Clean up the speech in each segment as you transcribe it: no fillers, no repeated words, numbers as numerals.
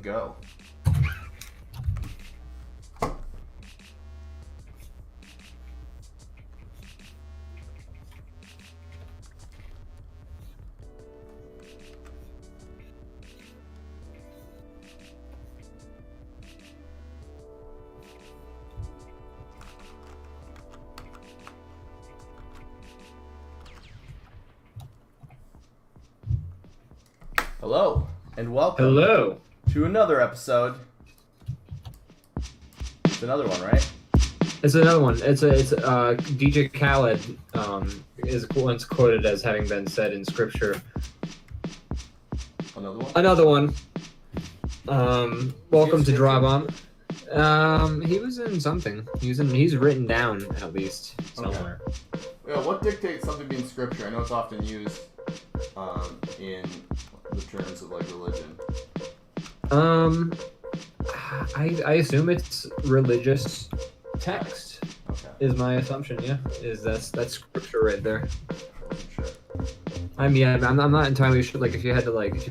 go. Hello, and welcome to another episode. It's another one, right? It's another one. It's DJ Khaled is once quoted as having been said in scripture. Another one? Welcome to DrawBomb. He was in something. He's written down at least somewhere. Okay. Yeah, what dictates something being scripture? I know it's often used in the terms of like religion. I assume it's religious text. Okay. Is my assumption. Yeah, that's scripture right there. Sure. I mean, I'm not entirely sure. Like, if you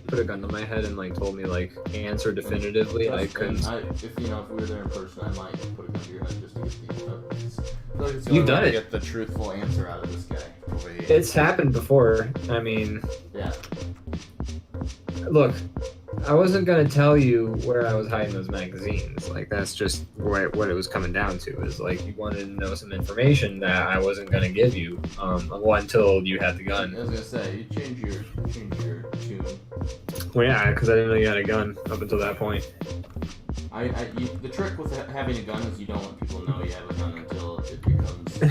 put a gun to my head and like told me like answer definitively, I couldn't. If we were there in person, I might put a gun to your head just to get the. I feel like it's the You've only done way it. to get the truthful answer out of this guy. It's happened before. I mean, yeah. Look, I wasn't gonna tell you where I was hiding those magazines. Like, that's just what it was coming down to. Is like you wanted to know some information that I wasn't gonna give you until you had the gun. I was gonna say you change your tune. Well, yeah, because I didn't know you had a gun up until that point. The trick with having a gun is you don't let people know you have a gun until it becomes.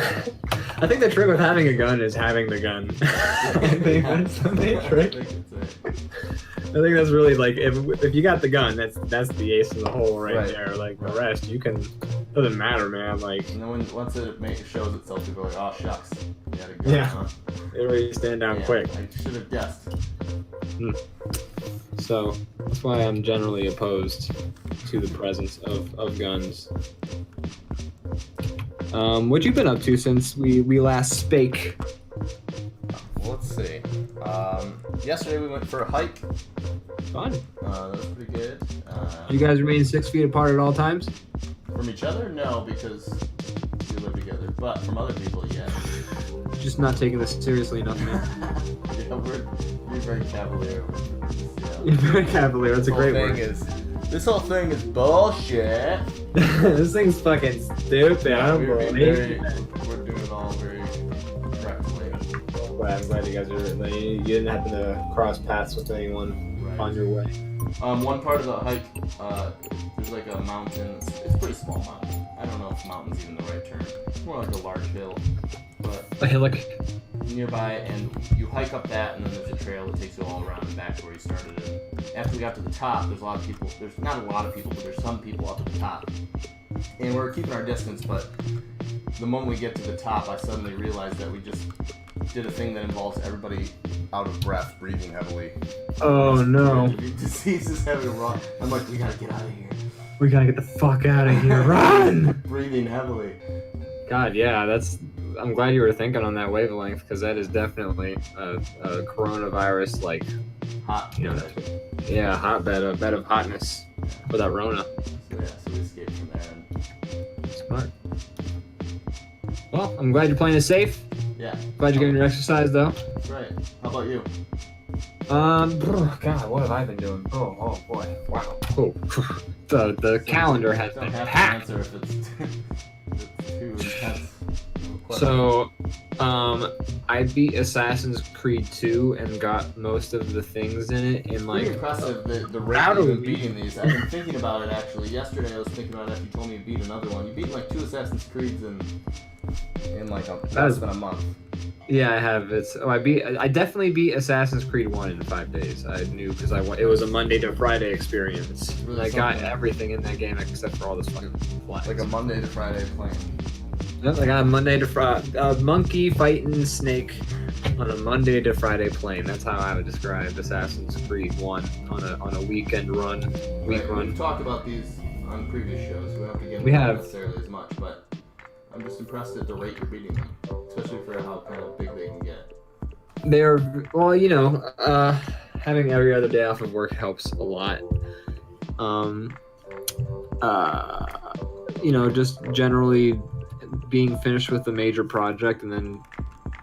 I think the trick with having a gun is having the gun. I think that's the main trick. I think that's really like if you got the gun, that's the ace in the hole right there. Like the rest, you can doesn't matter, man. Like and then once it shows itself, people are like, oh shucks, you had a gun. Yeah, huh? They really stand down quick. I should have guessed. So that's why I'm generally opposed to the presence of guns. What you been up to since we last spake? Well, let's see. Yesterday we went for a hike. Fun. That was pretty good. You guys remain 6 feet apart at all times? From each other? No, because we live together. But from other people, yeah. Just not taking this seriously enough, man. Yeah, we're very cavalier. Yeah. You're very cavalier. That's a great word. This whole thing is bullshit. This thing's fucking stupid. Yeah, I don't believe it. We're doing it all very correctly. I'm glad you guys are. You didn't happen to cross paths with anyone on your way. One part of the hike, there's like a mountain. It's a pretty small mountain. I don't know if mountain's even the right term. It's more like a large hill. But a hillock nearby, and you hike up that, and then there's a trail that takes you all around and back to where you started. And after we got to the top, there's a lot of people. There's not a lot of people, but there's some people up at the top. And we're keeping our distance, but the moment we get to the top, I suddenly realized that we just did a thing that involves everybody out of breath, breathing heavily. Oh no. Diseases having wrong. I'm like, we gotta get out of here. We gotta get the fuck out of here. Run! Breathing heavily. God, yeah, I'm glad you were thinking on that wavelength, because that is definitely a coronavirus, like, hot. Yeah, hotbed, a bed of hotness for that Rona. So we escaped from there. Smart. Well, I'm glad you're playing it safe. Yeah. Glad you're getting your exercise, though. That's right. How about you? God, what have I been doing? Oh boy, wow. Oh, the calendar has been packed. Don't have to answer if it's too intense. So, I beat Assassin's Creed 2 and got most of the things in it in like. Pretty impressive the rate of beating these. I've been thinking about it actually. Yesterday I was thinking about it after you told me you beat another one. You beat like 2 Assassin's Creeds in like less than a month. Yeah, I have. I definitely beat Assassin's Creed 1 in 5 days. I knew because it was a Monday to Friday experience. Really I got everything in that game except for all this fucking flags. Like a Monday to Friday playing. Yep, I got a Monday to Friday monkey fighting snake on a Monday to Friday plane. That's how I would describe Assassin's Creed 1 on a weekend run. We've talked about these on previous shows. We don't have to get into them necessarily as much, but I'm just impressed at the rate you're beating them, especially for how kind of big they can get. They're, well, having every other day off of work helps a lot. You know, just generally being finished with a major project and then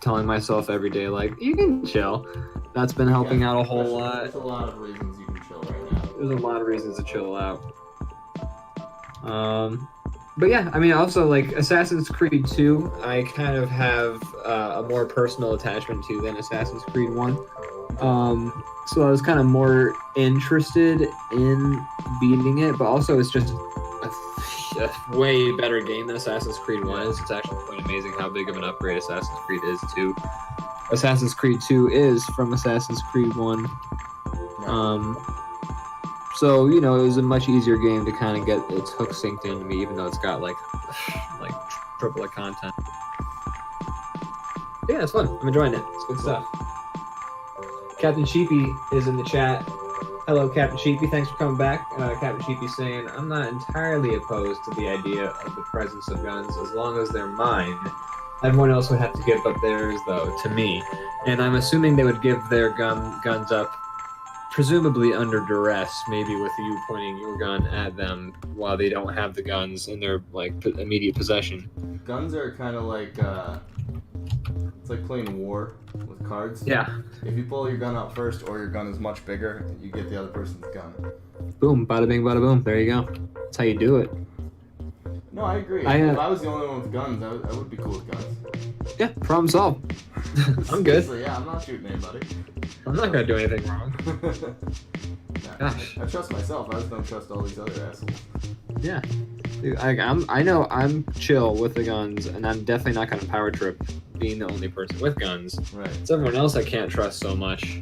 telling myself every day, like, you can chill. That's been helping out a whole lot. There's a lot of reasons you can chill right now. There's a lot of reasons to chill out. But yeah, I mean, also, like, Assassin's Creed 2, I kind of have a more personal attachment to than Assassin's Creed 1. So I was kind of more interested in beating it, but also it's just a way better game than Assassin's Creed 1 is. It's actually quite amazing how big of an upgrade Assassin's Creed is to Assassin's Creed 2 is from Assassin's Creed 1. So, you know, it was a much easier game to kind of get its hook synced into me, even though it's got like triple of content. Yeah, it's fun. I'm enjoying it. It's good stuff. Captain Sheepy is in the chat. Hello, Captain Sheepy. Thanks for coming back. Captain Sheepy saying, I'm not entirely opposed to the idea of the presence of guns as long as they're mine. Everyone else would have to give up theirs, though, to me. And I'm assuming they would give their guns up, presumably under duress, maybe with you pointing your gun at them while they don't have the guns in their like immediate possession. Guns are kind of like it's like playing war with cards. Yeah. If you pull your gun out first, or your gun is much bigger, you get the other person's gun. Boom, bada bing, bada boom. There you go. That's how you do it. No, I agree. If I was the only one with guns, I would be cool with guns. Yeah, problem solved. I'm good. Yeah, I'm not shooting anybody. I'm not gonna do anything wrong. Gosh. I trust myself. I just don't trust all these other assholes. Yeah. Dude, I know I'm chill with the guns, and I'm definitely not gonna power trip being the only person with guns. Right. It's everyone else I can't trust so much.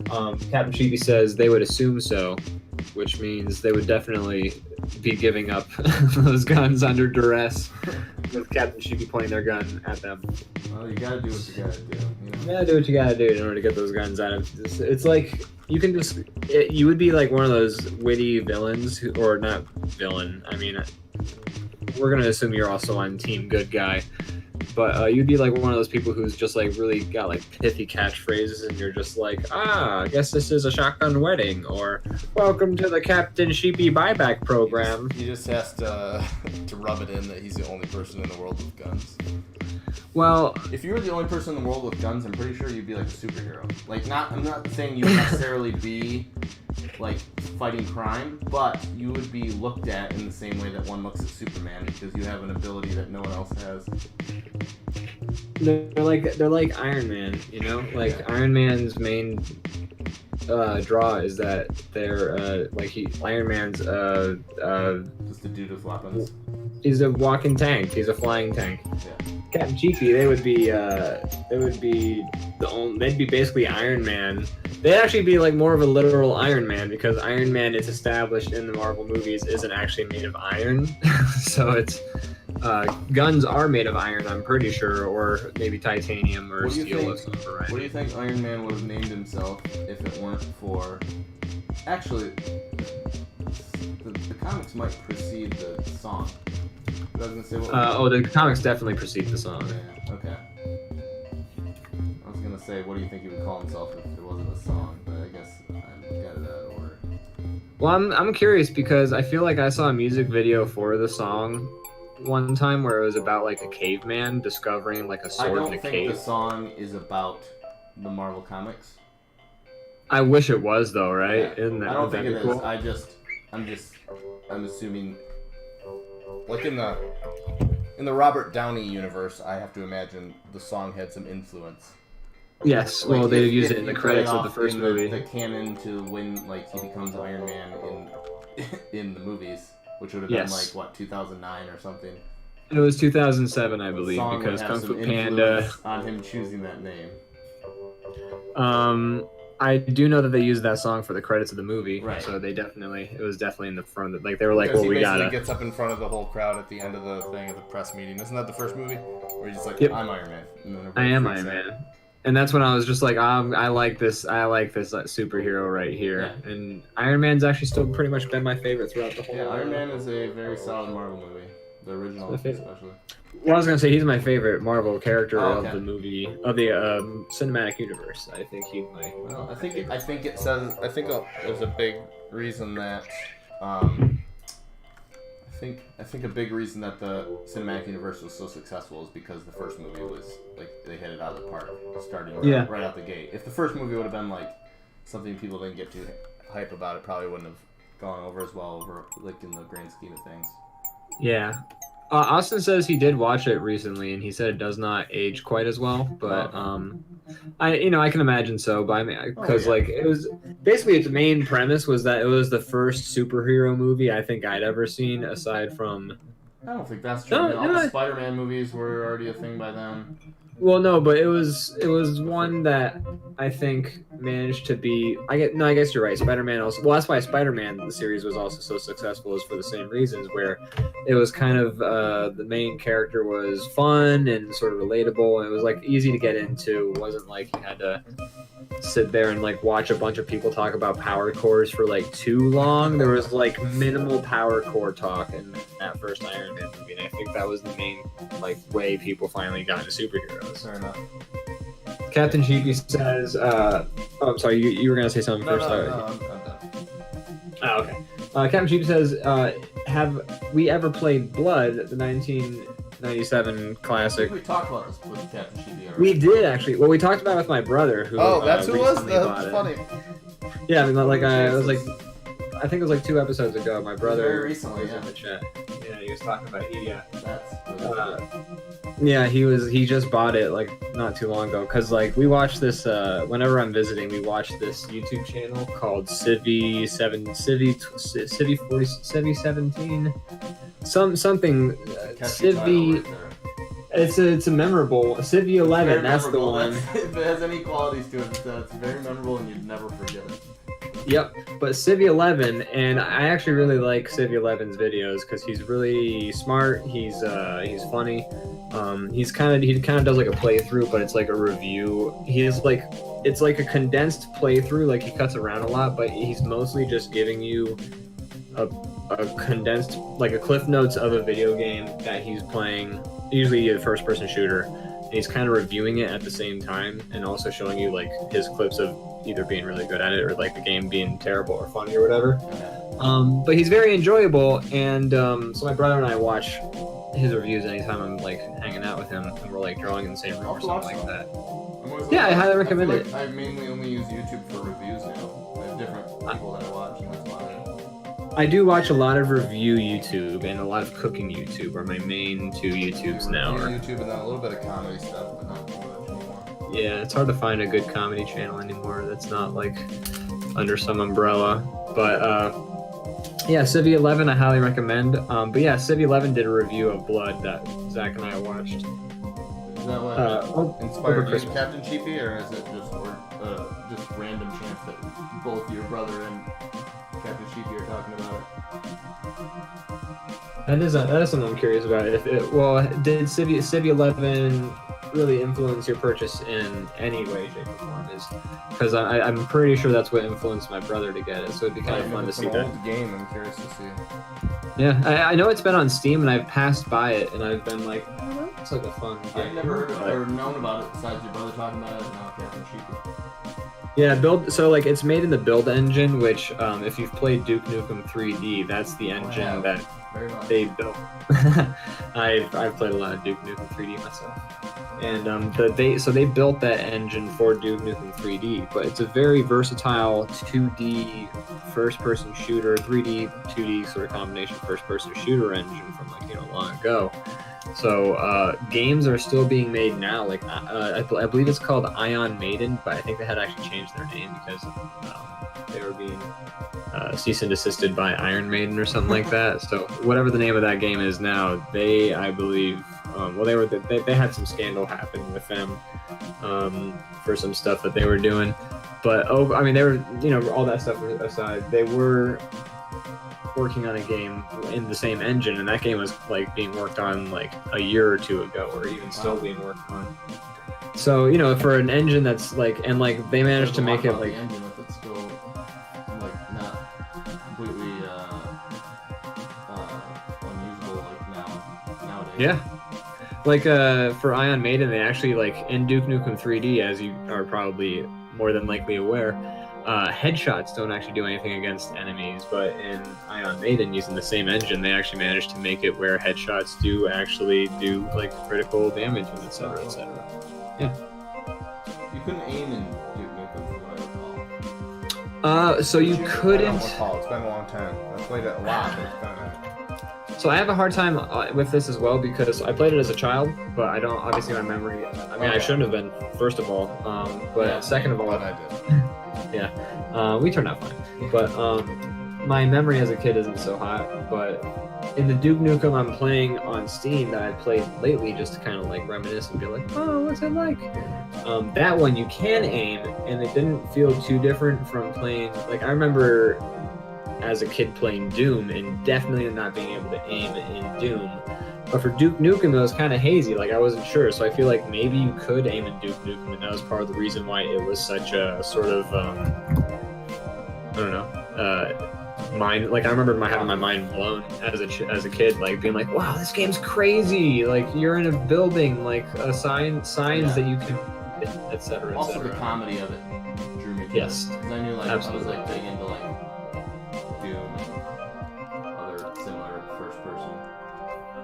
Captain Sheepy says they would assume so, which means they would definitely be giving up those guns under duress with Captain Sheepy pointing their gun at them. Well, you gotta do what you gotta do. You know? You gotta do what you gotta do in order to get those guns out of this. It's like you can just you would be like one of those witty villains or not villain. I mean, we're gonna assume you're also on team good guy, but you'd be like one of those people who's just like really got like pithy catchphrases, and you're just like, I guess this is a shotgun wedding, or welcome to the Captain Sheepy buyback program. He just has to rub it in that he's the only person in the world with guns. Well, if you were the only person in the world with guns, I'm pretty sure you'd be like a superhero. Like, I'm not saying you would necessarily be like fighting crime, but you would be looked at in the same way that one looks at Superman, because you have an ability that no one else has. They're like Iron Man, you know? Like, yeah. Iron Man's main draw is that they're Iron Man's just a dude with weapons. He's a walking tank. He's a flying tank. Yeah. Captain Cheeky, they'd be basically Iron Man. They'd actually be like more of a literal Iron Man, because Iron Man is established in the Marvel movies isn't actually made of iron. So it's guns are made of iron, I'm pretty sure, or maybe titanium or steel of some variety. What do you think Iron Man would have named himself if it weren't for? Actually, the comics might precede the song. I was gonna say the comics definitely precede the song. Yeah, okay. I was gonna say, what do you think he would call himself if it wasn't a song? But I guess I got it out of order. Well, I'm curious, because I feel like I saw a music video for the song one time where it was about like a caveman discovering like a sword in a cave. I don't think the song is about the Marvel comics. I wish it was, though, right? Yeah. Isn't that, I don't think it cool? is. I'm assuming, like in the Robert Downey universe, I have to imagine the song had some influence. Yes, like well, they use it in the credits of the first movie. The canon to when like he becomes Iron Man in the movies, which would have been like what, 2009 or something. It was 2007, I believe, song because would have Kung Fu some Panda. influence on him choosing that name. I do know that they used that song for the credits of the movie, right? So it was definitely in the front. Like they were like, well, we gotta. He gets up in front of the whole crowd at the end of the thing at the press meeting. Isn't that the first movie where he's just like, yep. I'm Iron Man. And then I am Iron Man. And that's when I was just like, I like this superhero right here. Yeah. And Iron Man's actually still pretty much been my favorite throughout the whole. Yeah, Iron Man is a very solid Marvel movie. The original, my favorite. especially. Well, I was gonna say he's my favorite Marvel character Oh, okay. of the movie of the cinematic universe. I think he's my. Well, I think it says. I think there's a big reason that. I think a big reason that the cinematic universe was so successful is because the first movie was like they hit it out of the park, starting right out the gate. If the first movie would have been like something people didn't get too hype about, it probably wouldn't have gone over as well over like in the grand scheme of things. Yeah. Austin says he did watch it recently, and he said it does not age quite as well. But I can imagine so. But I mean, because like it was basically its main premise was that it was the first superhero movie I think I'd ever seen, aside from. I don't think that's true. All the Spider-Man movies were already a thing by then. Well, no, but it was one that I think managed to be. I guess you're right. Spider-Man also. Well, that's why Spider-Man the series was also so successful, is for the same reasons, where it was kind of the main character was fun and sort of relatable, and it was like easy to get into. It wasn't like you had to sit there and like watch a bunch of people talk about power cores for like too long. There was like minimal power core talk in that first Iron Man movie, and I think that was the main like way people finally got into superheroes. Fair enough. Captain Cheeky says, oh, I'm sorry, you were going to say something first. No, I'm done. Oh, okay. Captain Cheeky says, have we ever played Blood, the 1997 classic? We talked about this with Captain Cheeky already. We did, actually. Well, we talked about it with my brother, who that's who it was? That's funny. Yeah, I mean, like, I think it was like 2 episodes ago. My brother very recently, was in the chat. Yeah, he was talking about it. Yeah. That's really Yeah, he just bought it like not too long ago, because like we watch this whenever I'm visiting, we watch this YouTube channel called Civi 17 something Civi. It's a memorable Civi 11. That's the one. If it has any qualities to it, it's very memorable and you'd never forget it. Yep, but Civi 11, and I actually really like Civi 11's videos because he's really smart. He's funny. He kind of does like a playthrough, but it's like a review. It's like a condensed playthrough. Like he cuts around a lot, but he's mostly just giving you a condensed, like a cliff notes of a video game that he's playing. Usually a first-person shooter. And he's kind of reviewing it at the same time, and also showing you like his clips of either being really good at it or like the game being terrible or funny or whatever. But he's very enjoyable, and so my brother and I watch his reviews anytime I'm like hanging out with him and we're like drawing in the same room or something like that. Yeah, I highly recommend it. I mainly only use YouTube for reviews now. I have different people that I watch, and that's why. I do watch a lot of review YouTube and a lot of cooking YouTube are my main 2 YouTubes now. YouTube and then a little bit of comedy stuff, but not too much anymore. Yeah, it's hard to find a good comedy channel anymore that's not like under some umbrella. But yeah, Civi 11 I highly recommend. But yeah, Civi 11 did a review of Blood that Zach and I watched. Is that what inspired you, Captain Cheapy, or is it just random chance that both your brother and Captain Cheapy are talking about it? That is something I'm curious about. Did Civi 11 really influence your purchase in any way, shape, or form? Because I'm pretty sure that's what influenced my brother to get it. So it'd be kind of fun to see that. Old game, I'm curious to see. Yeah, I know it's been on Steam, and I've passed by it, and I've been like, oh, that's like a fun game. I've never heard of it or known about it besides your brother talking about it. Now Captain Cheapy. Yeah, so like it's made in the Build engine, which if you've played Duke Nukem 3D, that's the engine that they built. I've played a lot of Duke Nukem 3D myself, and they built that engine for Duke Nukem 3D, but it's a very versatile 2D first-person shooter, 3D 2D sort of combination first-person shooter engine from like long ago. So games are still being made now. Like I believe it's called Ion Maiden, but I think they had actually changed their name because they were being cease and desisted by Iron Maiden or something like that. So whatever the name of that game is now, I believe, they had some scandal happen with them for some stuff that they were doing. But they were, all that stuff aside, they were working on a game in the same engine, and that game was like being worked on like a year or 2 ago, or even still being worked on. So for an engine that's like, and like they managed to make it like the engine if it's still like not completely unusable like now. Yeah. Like for Ion Maiden, they actually like in Duke Nukem 3D, as you are probably more than likely aware, headshots don't actually do anything against enemies, but in Ion Maiden, using the same engine, they actually managed to make it where headshots do actually do like critical damage and etc. etc. Yeah. You couldn't aim in Duke Nukem, from what I recall. So you I couldn't. don't recall. It's been a long time. I played it a lot, but it's been a minute. So I have a hard time with this as well because I played it as a child, but I don't obviously my memory. I mean, I shouldn't have been first of all, but Yeah, second of all, But I did. yeah, we turned out fine. But my memory as a kid isn't so hot. But in the Duke Nukem I'm playing on Steam that I played lately, just to kind of like reminisce and be like, oh, what's it like? That one you can aim, and it didn't feel too different from playing. Like I remember as a kid playing Doom and definitely not being able to aim in Doom. But for Duke Nukem, it was kind of hazy. Like I wasn't sure, so I feel like maybe you could aim in Duke Nukem, and that was part of the reason why it was such a sort of I don't know, mind. Like I remember having my mind blown as a kid, like being like, wow, this game's crazy. Like you're in a building, like signs that you can, etc. Also, the comedy of it drew me to Yes. it. 'Cause I knew like Absolutely. I was like big into like Doom and other similar first person.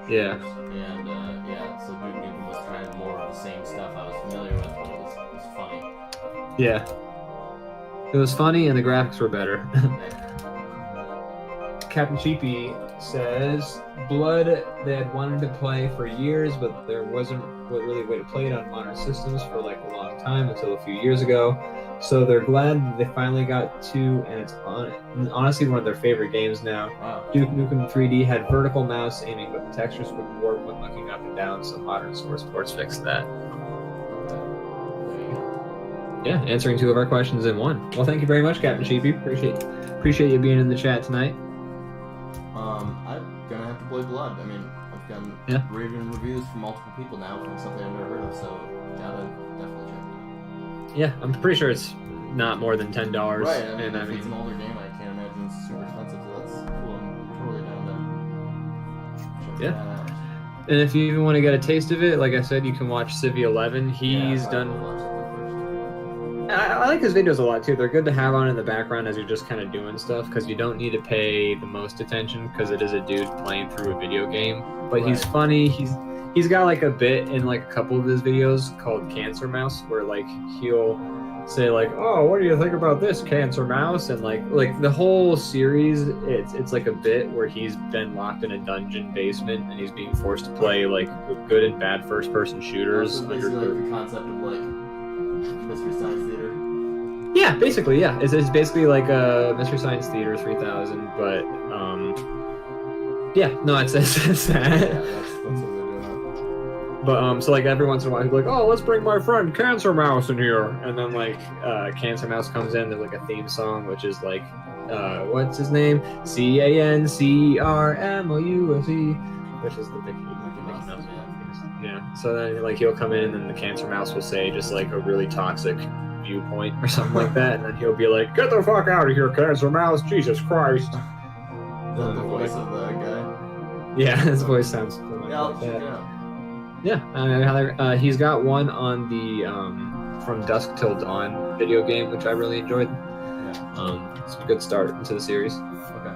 Yeah. And yeah, so Duke Nukem was kind of more of the same stuff I was familiar with, but it was funny. Yeah. It was funny and the graphics were better. Captain Cheapy says, Blood they had wanted to play for years, but there wasn't really a way to play it on modern systems for like a long time until a few years ago. So they're glad that they finally got to, and it's honestly one of their favorite games now. Wow. Duke Nukem 3D had vertical mouse aiming, but the textures would warp when looking up and down, so modern source ports fixed that. Yeah, answering 2 of our questions in 1. Well, thank you very much, Captain Cheapy. Appreciate you being in the chat tonight. I'm gonna have to play Blood. I mean, I've gotten raving reviews from multiple people now from something I've never heard of, so gotta definitely check it out. Yeah, I'm pretty sure it's not more than $10. Right, I mean, and if it's an older game, I can't imagine it's super expensive, so that's cool. I'm totally down to check that out. And if you even want to get a taste of it, like I said, you can watch Civi 11. He's done. I like his videos a lot too. They're good to have on in the background as you're just kind of doing stuff, because you don't need to pay the most attention because it is a dude playing through a video game. But he's funny. He's got like a bit in like a couple of his videos called Cancer Mouse, where like he'll say like, oh, what do you think about this, Cancer Mouse? And like the whole series, it's like a bit where he's been locked in a dungeon basement and he's being forced to play like good and bad first person shooters. So basically like the concept of like Mystery Science Theater. Yeah, basically, yeah. It's basically like a Mystery Science Theater 3000, but yeah, no, it's that. Yeah, that's what they're doing. But so like every once in a while he'll be like, oh, let's bring my friend Cancer Mouse in here, and then like Cancer Mouse comes in. There's like a theme song which is like what's his name, CANCRMOUSE, which is the Mickey Mouse. Yeah. So then like he'll come in and the Cancer Mouse will say just like a really toxic viewpoint or something like that, and then he'll be like, get the fuck out of here, Cancer Mouse, Jesus Christ. The voice of the guy. Yeah, his voice sounds like Yeah, I'll that. check it out. Yeah, he's got one on the From Dusk Till Dawn video game, which I really enjoyed. Yeah. It's a good start into the series. Okay.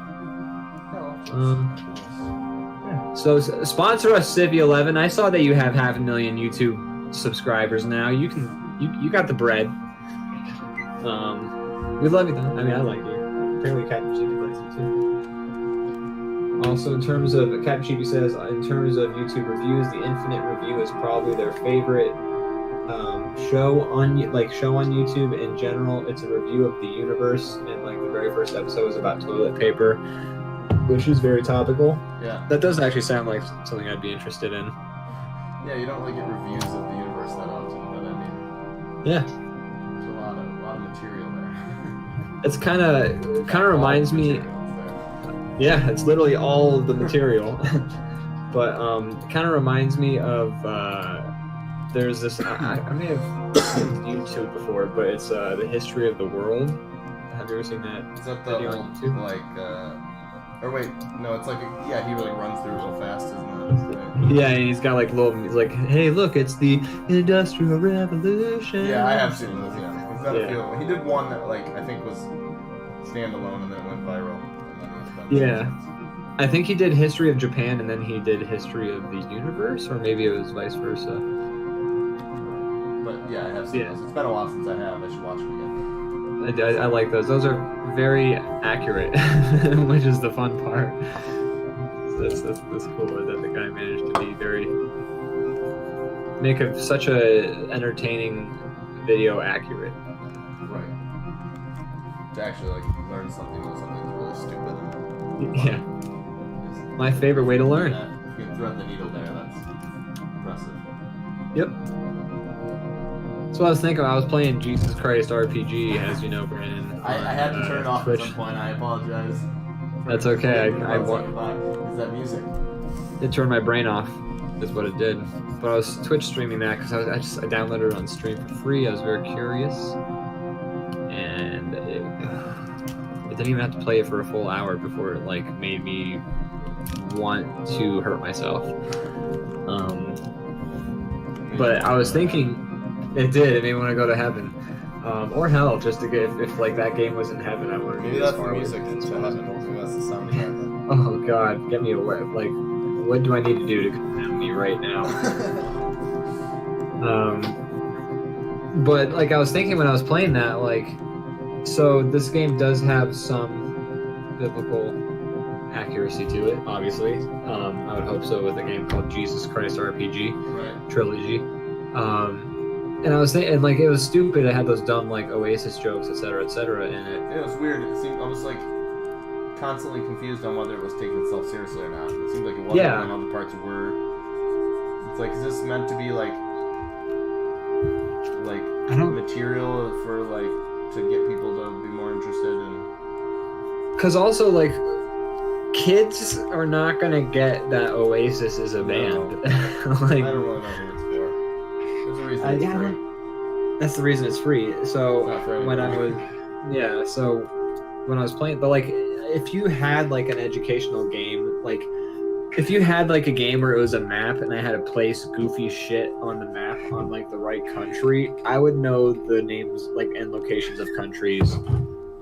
So sponsor us, Civi 11. I saw that you have 500,000 YouTube subscribers now. You you got the bread. We love you though. I mean, I like you. Apparently, Captain Chibi likes you too. Also, in terms of Captain Chibi says, in terms of YouTube reviews, the Infinite Review is probably their favorite show on YouTube in general. It's a review of the universe, and like the very first episode was about toilet paper, which is very topical. Yeah. That does actually sound like something I'd be interested in. Yeah, you don't really get reviews of the universe that often, but I mean, Yeah. there's a lot of material there. It's kind of reminds me. Yeah, it's literally all of the material. But it kind of reminds me of there's this. I may have seen YouTube before, but it's the history of the world. Have you ever seen that? Is that the video on YouTube? like? Or wait, no, it's like he really runs through real fast, isn't it? Yeah, and he's got like little, he's like, hey, look, it's the Industrial Revolution. Yeah, I have seen those. Yeah, he's done Yeah. a few. He did one that like I think was standalone and then it went viral. And then he's done Yeah. since. I think he did History of Japan, and then he did History of the Universe, or maybe it was vice versa. But yeah, I have seen Yeah. those. It's been a while since I have. I should watch them again. I like those. Those are very accurate, which is the fun part. So that's cool that the guy managed to be make such a entertaining video accurate. Right. To actually like learn something when something's really stupid. And Yeah, my favorite way to learn. If you can thread the needle there, that's impressive. Yep. So I was thinking, I was playing Jesus Christ RPG, as you know, Brandon. I had to turn it off Twitch. at some point. I apologize. That's okay. I want. Is that music? It turned my brain off, is what it did. But I was Twitch streaming that because I downloaded it on stream for free. I was very curious, and it didn't even have to play it for a full hour before it like made me want to hurt myself. But I was thinking, it did. It made me want to go to heaven, or hell, just to get if like that game was in heaven, I wanted to maybe be as that's the far away music from it that's as what possible. happened. Maybe that's the sound effect. Oh God, get me away! Like, what do I need to do to condemn me right now? But like I was thinking when I was playing that, like, so this game does have some biblical accuracy to it, obviously. I would hope so with a game called Jesus Christ RPG Right. Trilogy. And I was thinking, like, it was stupid. It had those dumb like Oasis jokes, etc., in it. It was weird. It seemed I was like constantly confused on whether it was taking itself seriously or not. It seemed like it wasn't Yeah. when other parts were. It's like, is this meant to be like I don't- material for like to get people to be more interested in? Because also, like, kids are not gonna get that Oasis is a band. I Like, don't really know who it's for. There's a reason it's yeah, free. that's the reason it's free. So It's not for when I anybody. was, yeah, so when I was playing, but like, if you had like an educational game, like, if you had like a game where it was a map and I had to place goofy shit on the map on like the right country, I would know the names like and locations of countries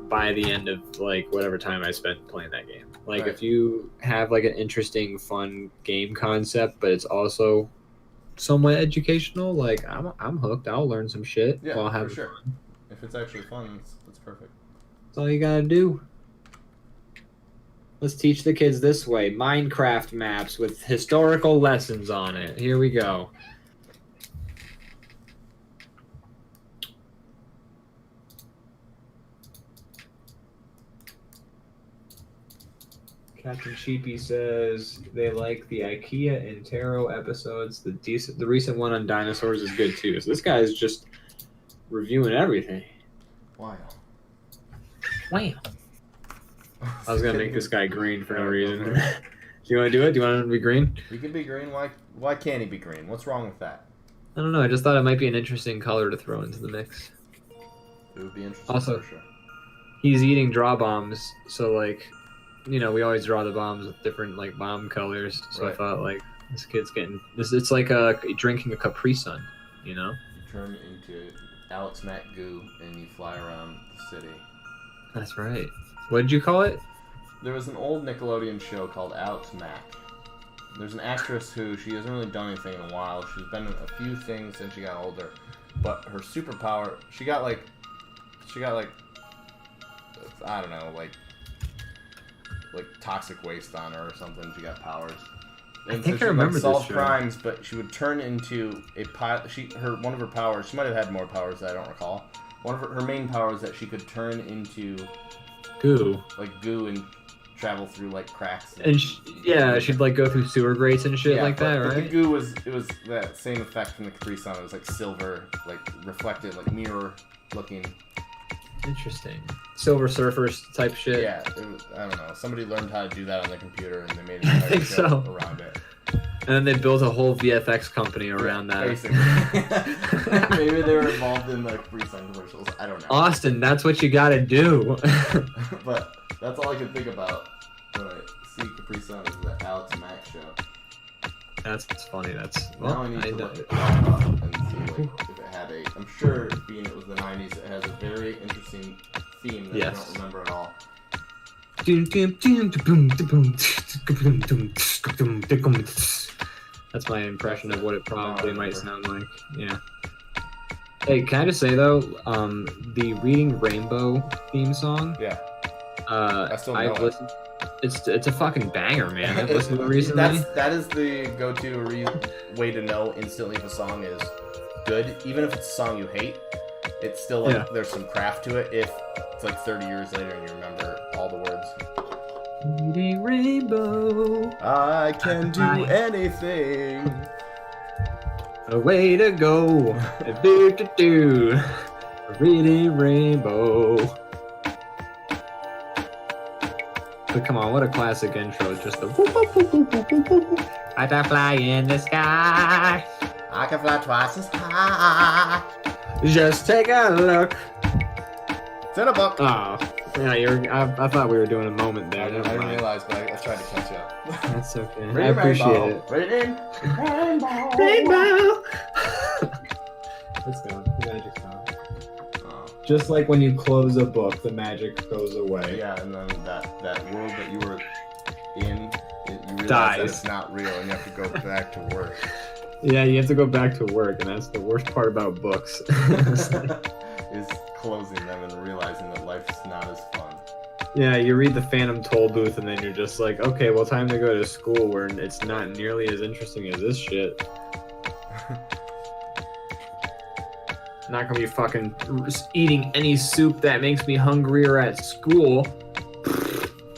by the end of like whatever time I spent playing that game. Like, Right. if you have like an interesting, fun game concept, but it's also somewhat educational, like I'm hooked. I'll learn some shit Yeah, while for having sure. fun. If it's actually fun, that's perfect. That's all you gotta do. Let's teach the kids this way. Minecraft maps with historical lessons on it. Here we go. Captain Sheepy says they like the IKEA and Tarot episodes. The recent one on dinosaurs is good too. So this guy is just reviewing everything. Wow. Wow. I was gonna make this guy green for no reason. Do you want to do it? Do you want him to be green? He can be green. Why can't he be green? What's wrong with that? I don't know. I just thought it might be an interesting color to throw into the mix. It would be interesting. Also- for sure. He's eating DrawBombs, so like, you know, we always draw the bombs with different like bomb colors. So I Right. thought like this kid's getting this. It's like drinking a Capri Sun, you know? You turn into Alex Mack goo and you fly around the city. That's right. What did you call it? There was an old Nickelodeon show called Alex Mack. There's an actress who she hasn't really done anything in a while. She's been in a few things since she got older, but her superpower, she got like, I don't know, like toxic waste on her or something. She got powers. And think I she would, remember this solve show. crimes, but she would turn into a pilot. One of her powers. She might have had more powers that I don't recall. One of her main powers that she could turn into Goo. like goo and travel through like cracks. And she'd like go through sewer grates and shit like that, but right? The goo was that same effect from the Capri Sun. It was like silver, like reflected, like mirror looking. Interesting. Silver Surfers type shit. Yeah, it was, I don't know. Somebody learned how to do that on their computer and they made an I entire think show so. around it. And then they built a whole VFX company around that. Basically. Maybe they were involved in the Capri Sun commercials. I don't know. Austin, that's what you gotta do. But that's all I can think about when I see Capri Sun is the Alex Mack show. That's funny. That's Now I well, need to know. look it up and see like, if it had a. I'm sure, being it was the '90s, it has a very interesting theme that I don't remember at all. That's my impression of what it probably might sound like. Yeah. Hey, can I just say though, the Reading Rainbow theme song. Yeah. I still know I've it. listened. It's a fucking banger, man. I've listened to it recently. That is the go-to way to know instantly if a song is good, even if it's a song you hate. It's still like there's some craft to it. If it's like 30 years later and you remember all the words. Reading Rainbow. I can do anything. A way to go. Do. Reading Rainbow. But come on, what a classic intro. Just the whoop, whoop, whoop, whoop, whoop, whoop, whoop. I can fly in the sky. I can fly twice as high. Just take a look. It's in a book. Oh, yeah, I thought we were doing a moment there. I Never didn't mind. realize, but I tried to catch up. That's okay. I Reading appreciate Rainbow. it. Reading Rainbow. Rainbow! It's gone. The magic's gone. Just like when you close a book, the magic goes away. Yeah, and then that world that you were in, you realize Dies. that it's not real, and you have to go back to work. Yeah, you have to go back to work, and that's the worst part about books. Is closing them and realizing that life's not as fun. Yeah, you read the Phantom Toll Booth, and then you're just like, okay, well, time to go to school where it's not nearly as interesting as this shit. Not gonna be fucking eating any soup that makes me hungrier at school.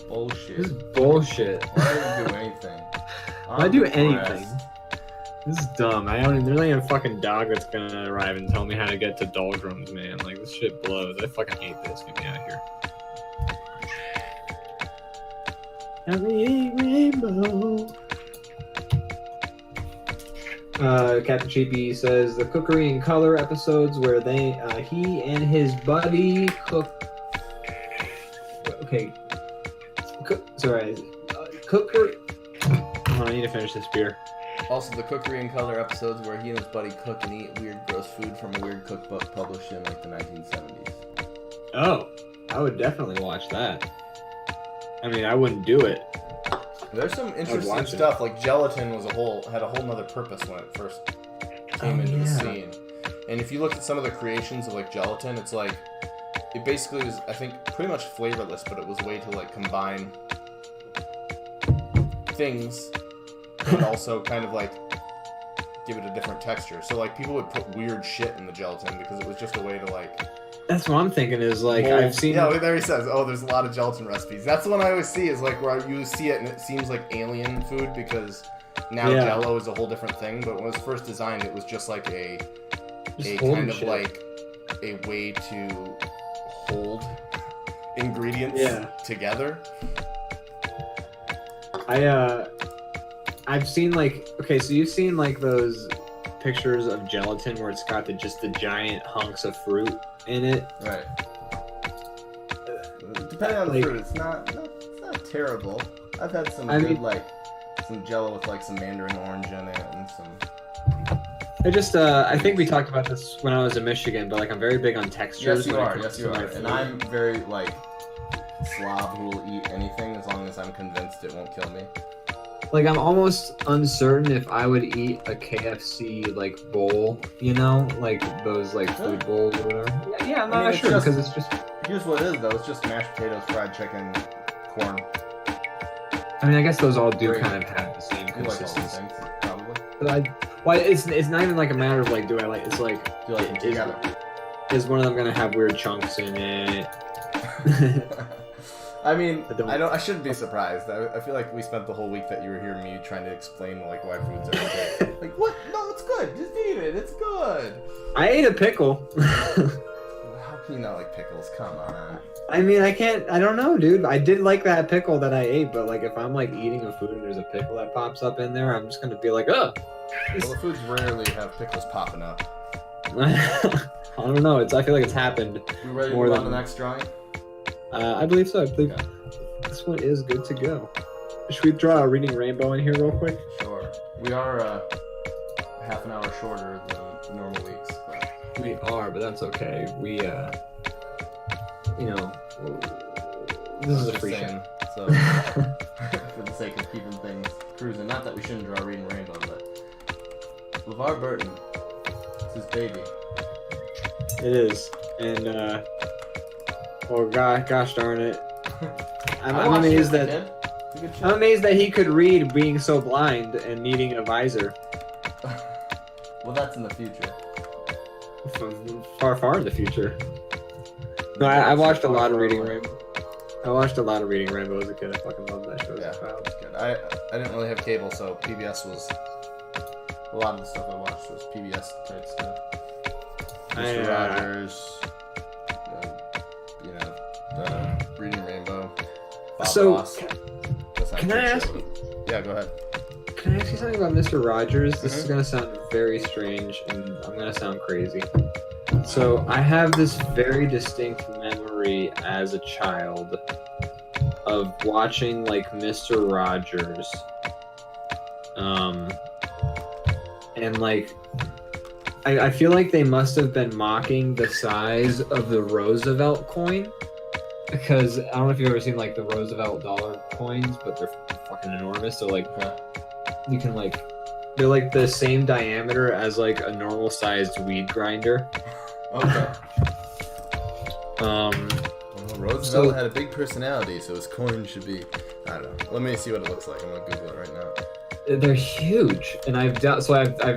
Bullshit. This is bullshit. Why do you do anything? Why do anything? This is dumb. There's not even a fucking dog that's gonna arrive and tell me how to get to Doldrums, man. Like, this shit blows. I fucking hate this. Get me out of here. Every rainbow. Captain Cheapy says the Cookery and Color episodes where he and his buddy cook. Okay. Cooker. Hold on, I need to finish this beer. Also, the Cookery and Color episodes where he and his buddy cook and eat weird, gross food from a weird cookbook published in like the 1970s. Oh, I would definitely watch that. I mean, I wouldn't do it. There's some interesting watch stuff. Like gelatin had a whole nother purpose when it first came into the scene. And if you look at some of the creations of like gelatin, it's like it basically was, I think, pretty much flavorless, but it was a way to like combine things and also kind of like give it a different texture. So like people would put weird shit in the gelatin because it was just a way to like. That's what I'm thinking is like mold. I've seen. Yeah, there he says, oh, there's a lot of gelatin recipes. That's the one I always see is like where you see it and it seems like alien food because now Jell-O is a whole different thing. But when it was first designed, it was just like a kind of like a way to hold ingredients together. I've seen like so you've seen like those pictures of gelatin where it's got just the giant hunks of fruit in it. Right. Depending on the fruit, it's not terrible. I've had some some Jell-O with like some mandarin orange in it and some. I think we talked about this when I was in Michigan, but like I'm very big on textures. Yes, you are. Yes, you are. And I'm very like slob who will eat anything as long as I'm convinced it won't kill me. Like I'm almost uncertain if I would eat a KFC like bowl, you know, like those like food bowls or whatever. Yeah, I'm not sure because it's just. Here's what it is though. It's just mashed potatoes, fried chicken, corn. I mean, I guess those all do kind of have the same consistency. Like all things, probably. But it's not even like a matter of like do I like it's like do you like them together? Is one of them gonna have weird chunks in it? I mean, I shouldn't be surprised. I feel like we spent the whole week that you were here me trying to explain like why foods are okay. Like what? No, it's good. Just eat it. It's good. I ate a pickle. How can you not like pickles? Come on. I mean, I don't know, dude. I did like that pickle that I ate, but like if I'm like eating a food and there's a pickle that pops up in there, I'm just gonna be like, ugh. Well, the foods rarely have pickles popping up. I don't know. I feel like it's happened. You ready to move on to the next drawing? I believe so. I believe this one is good to go. Should we draw a Reading Rainbow in here real quick? Sure. We are half an hour shorter than normal weeks. But... We are, but that's okay. We, this is a free show. So, for the sake of keeping things cruising, not that we shouldn't draw Reading Rainbow, but LeVar Burton, it's his baby. It is, and gosh darn it, I'm amazed that he could read being so blind and needing a visor. Well, that's in the future. Far in the future. No, I watched a lot of Reading Rainbow. I watched a lot of Reading Rainbow as a kid. I fucking loved that show as a child. That's good. I didn't really have cable, so PBS was a lot of the stuff I watched was PBS type stuff. Mr. Rogers, Reading Rainbow. Bob Ross. Can I ask you? Yeah, go ahead. Can I ask you something about Mr. Rogers? This is gonna sound very strange, and I'm gonna sound crazy. So I have this very distinct memory as a child of watching like Mr. Rogers, and like I feel like they must have been mocking the size of the Roosevelt coin, because I don't know if you've ever seen like the Roosevelt dollar coins, but they're fucking enormous. So like you can like they're like the same diameter as like a normal sized weed grinder. Okay. Well, Roosevelt had a big personality, so his coin should be. I don't know. Let me see what it looks like. I'm gonna Google it right now. They're huge, and I've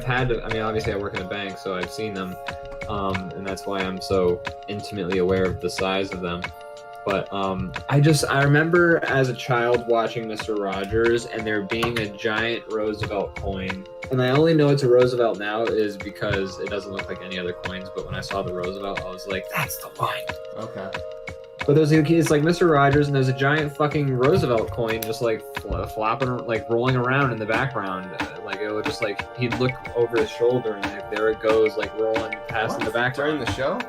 had. I mean, obviously, I work in a bank, so I've seen them, and that's why I'm so intimately aware of the size of them. But I remember as a child watching Mr. Rogers, and there being a giant Roosevelt coin. And I only know it's a Roosevelt now is because it doesn't look like any other coins. But when I saw the Roosevelt, I was like, "That's the one." Okay. But it's like Mr. Rogers, and there's a giant fucking Roosevelt coin just like flopping, like rolling around in the background. Like it would just like he'd look over his shoulder, and like, there it goes, like rolling past in the background. During the show?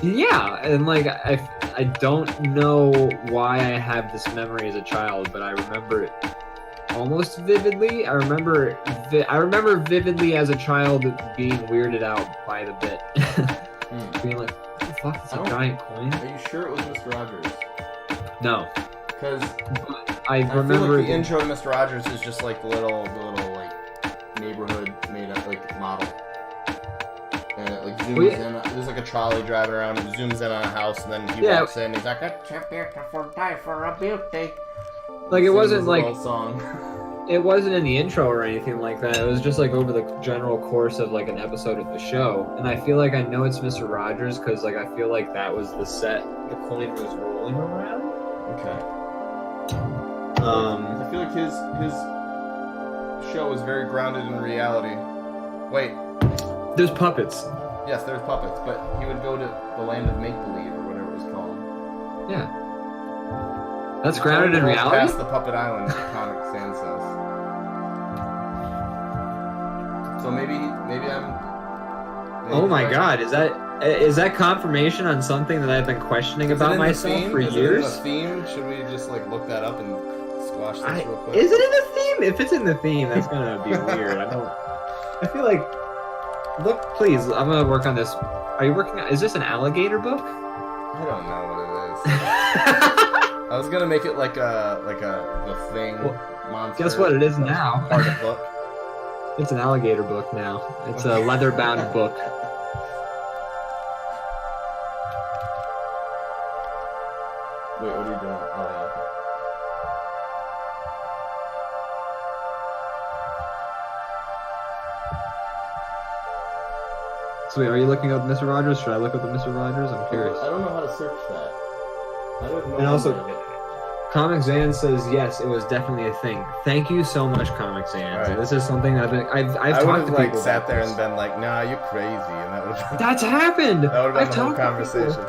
Yeah, and like I don't know why I have this memory as a child, but I remember it almost vividly. I remember vividly as a child being weirded out by the bit, being like, "What the fuck? It's a giant coin." Are you sure it was Mr. Rogers? No, because I remember feel like the intro to Mr. Rogers is just like the little like neighborhood made up like model. And it like zooms in. There's like a trolley driving around. It zooms in on a house, and then he walks in. He's like, "It's a beautiful day for a beauty." Like it wasn't like song. It wasn't in the intro or anything like that. It was just like over the general course of like an episode of the show. And I feel like I know it's Mr. Rogers because like I feel like that was the set the coin was rolling around. Okay. I feel like his show is very grounded in reality. Wait. There's puppets. Yes, there's puppets, but he would go to the land of make-believe or whatever it was called. Yeah. That's grounded in reality? Past the Puppet Island, Comic Sans says. So maybe I'm... Oh my god, is that confirmation on something that I've been questioning about myself for years? Is it in the theme? Should we just like look that up and squash this real quick? Is it in the theme? If it's in the theme, that's gonna be weird. I feel like... Look, please, I'm gonna work on this. Are you working on... Is this an alligator book? I don't know what it is. I was gonna make it like the Thing monster. Guess what? It is now. Part of book. It's an alligator book now. It's a leather-bound book. Wait, what are you doing? Oh, yeah, okay. So wait, are you looking up Mr. Rogers? Should I look up the Mr. Rogers? I'm curious. I don't know how to search that. I don't know. And also, Comic Zan says yes, it was definitely a thing. Thank you so much, Comic Zan. Right. This is something I've talked to people. I would have like sat there and been like, "Nah, you're crazy," and that would have. That's happened. That would have been the whole conversation.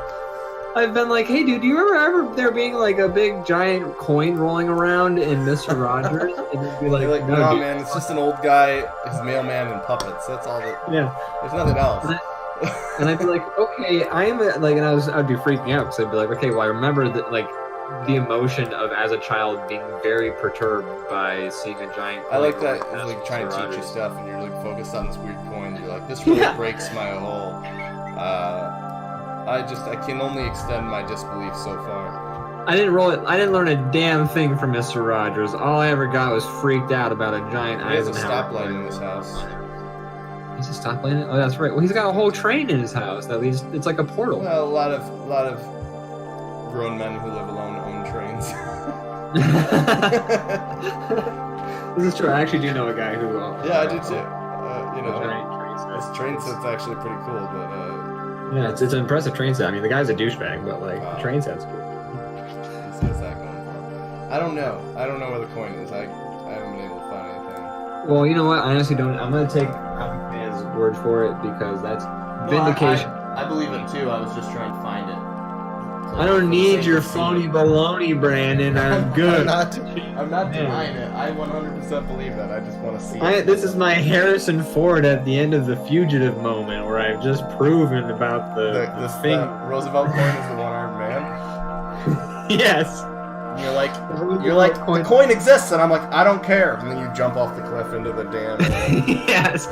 I've been like, "Hey, dude, do you remember there being like a big giant coin rolling around in Mr. Rogers?" And you'd be like, "You're like, no, nah, dude, man, it's just an old guy, his mailman, and puppets. That's all that. Yeah. There's nothing else." And I'd be like, "Okay, I am like," and I'd be freaking out because I'd be like, "Okay, well, I remember that like the emotion of as a child being very perturbed by seeing a giant. I like coin that. going It's like past trying to Mr. teach you Rogers. stuff, and you're like focused on this weird coin. You're like, this really Yeah. breaks my whole. I can only extend my disbelief so far. I didn't learn a damn thing from Mr. Rogers. All I ever got was freaked out about a giant He has a Eisenhower. stoplight in his house. He's a stoplight? Oh, that's right. Well, he's got a whole train in his house that leads. It's like a portal. Well, a lot of grown men who live alone own trains. This is true. I actually do know a guy who. Yeah, I do too. You a know, giant train set. this train set's actually pretty cool, but Yeah, it's an impressive train set. I mean, the guy's a douchebag, but like Wow. the train set's cool. what's that going for? I don't know. I don't know where the coin is. I haven't been able to find anything. Well, you know what? I honestly don't. I'm gonna take Comic Man's word for it because that's vindication. I believe it too. I was just trying to find it. I don't need your phony baloney, Brandon. I'm good. I'm not Man. denying it. I 100% believe that. I just want to see it. This is my Harrison Ford at the end of The Fugitive moment, where I've just proven about the thing. Roosevelt coin is the one-armed man. Yes. And you're like, the coin exists, and I'm like, I don't care. And then you jump off the cliff into the dam. Yes.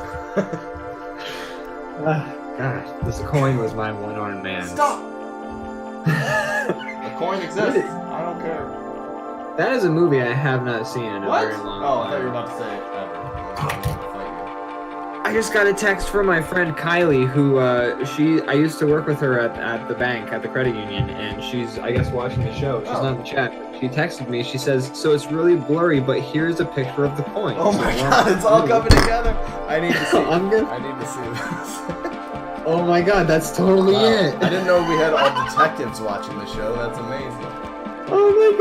Gosh, this coin was my one-armed man. Stop! The coin exists. I don't care. That is a movie I have not seen in a What? very long Oh, I time. thought you were about to say it ever. I was gonna fight I just got a text from my friend Kylie, who I used to work with her at the bank at the credit union, and she's I guess watching the show. She's Oh. not in the chat. She texted me. She says, "So it's really blurry, but here's a picture of the coin." Oh my god, it's all coming together. I need to see I'm good. I need to see this. Oh my god, that's totally Wow. it. I didn't know we had all detectives watching the show. That's amazing. Oh my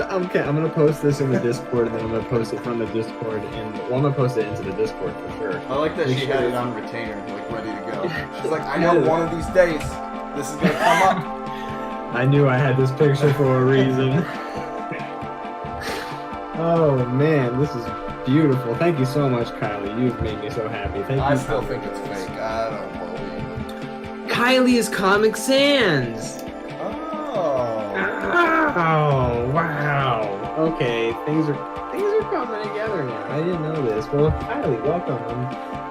god. Okay, I'm gonna post this in the Discord, and then I'm gonna post it from the Discord, and well, I'm gonna post it into the Discord for sure. you. I like that Make she sure had it it's- on retainer, like ready to go. She's like, I know one of these days this is gonna come up. I knew I had this picture for a reason. Oh man, this is beautiful. Thank you so much, Kylie. You've made me so happy. Thank you. I still think it's fake. I don't believe it. Kylie's Comic Sans. Oh. Oh wow. Okay, things are coming together now. I didn't know this. Well, Kylie, welcome.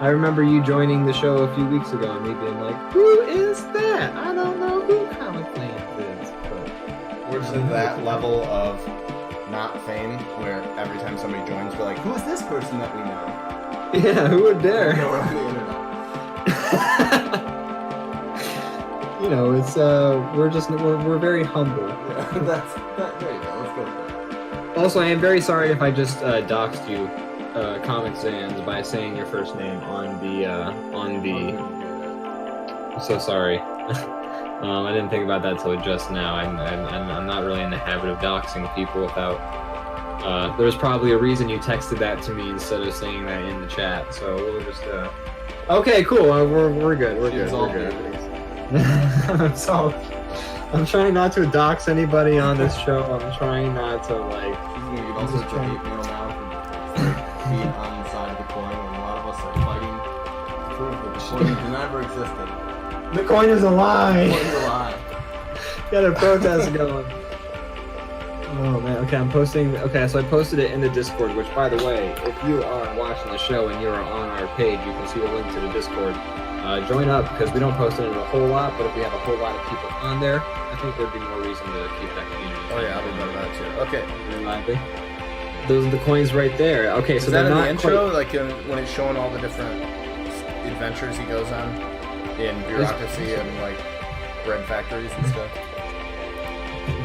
I remember you joining the show a few weeks ago and me being like, "Who is that? I don't know who Comic Sans is." But We're just at that level of not fame where every time somebody joins, we're like, who is this person that we know? yeah, who would dare? No, we're on the internet. You know, it's we're very humble. Yeah, there you go. Let's go with that. Also, I am very sorry if I just doxed you, Comic Sans, by saying your first name on the. I'm so sorry. I didn't think about that till just now. I'm not really in the habit of doxing people without. There's probably a reason you texted that to me instead of saying that in the chat. So we'll just. Okay, cool. We're good. We're good. We're good. I'm trying not to dox anybody on this show. I'm trying not to like. She's gonna get all sorts of hate mail now from being on the side of the coin, and a lot of us are fighting to prove that the coin never existed. The coin is a lie. The coin's a lie. Got a protest going. Oh man. Okay, I'm posting. Okay, so I posted it in the Discord. Which, by the way, if you are watching the show and you are on our page, you can see a link to the Discord. Join up because we don't post it in a whole lot, but if we have a whole lot of people on there, I think there'd be more reason to keep that community. Oh yeah, I'll be done that too. Okay. Very lively. Those are the coins right there. Okay, so Is that they're in not the intro? Like when it's showing all the different adventures he goes on in bureaucracy and like bread factories and stuff?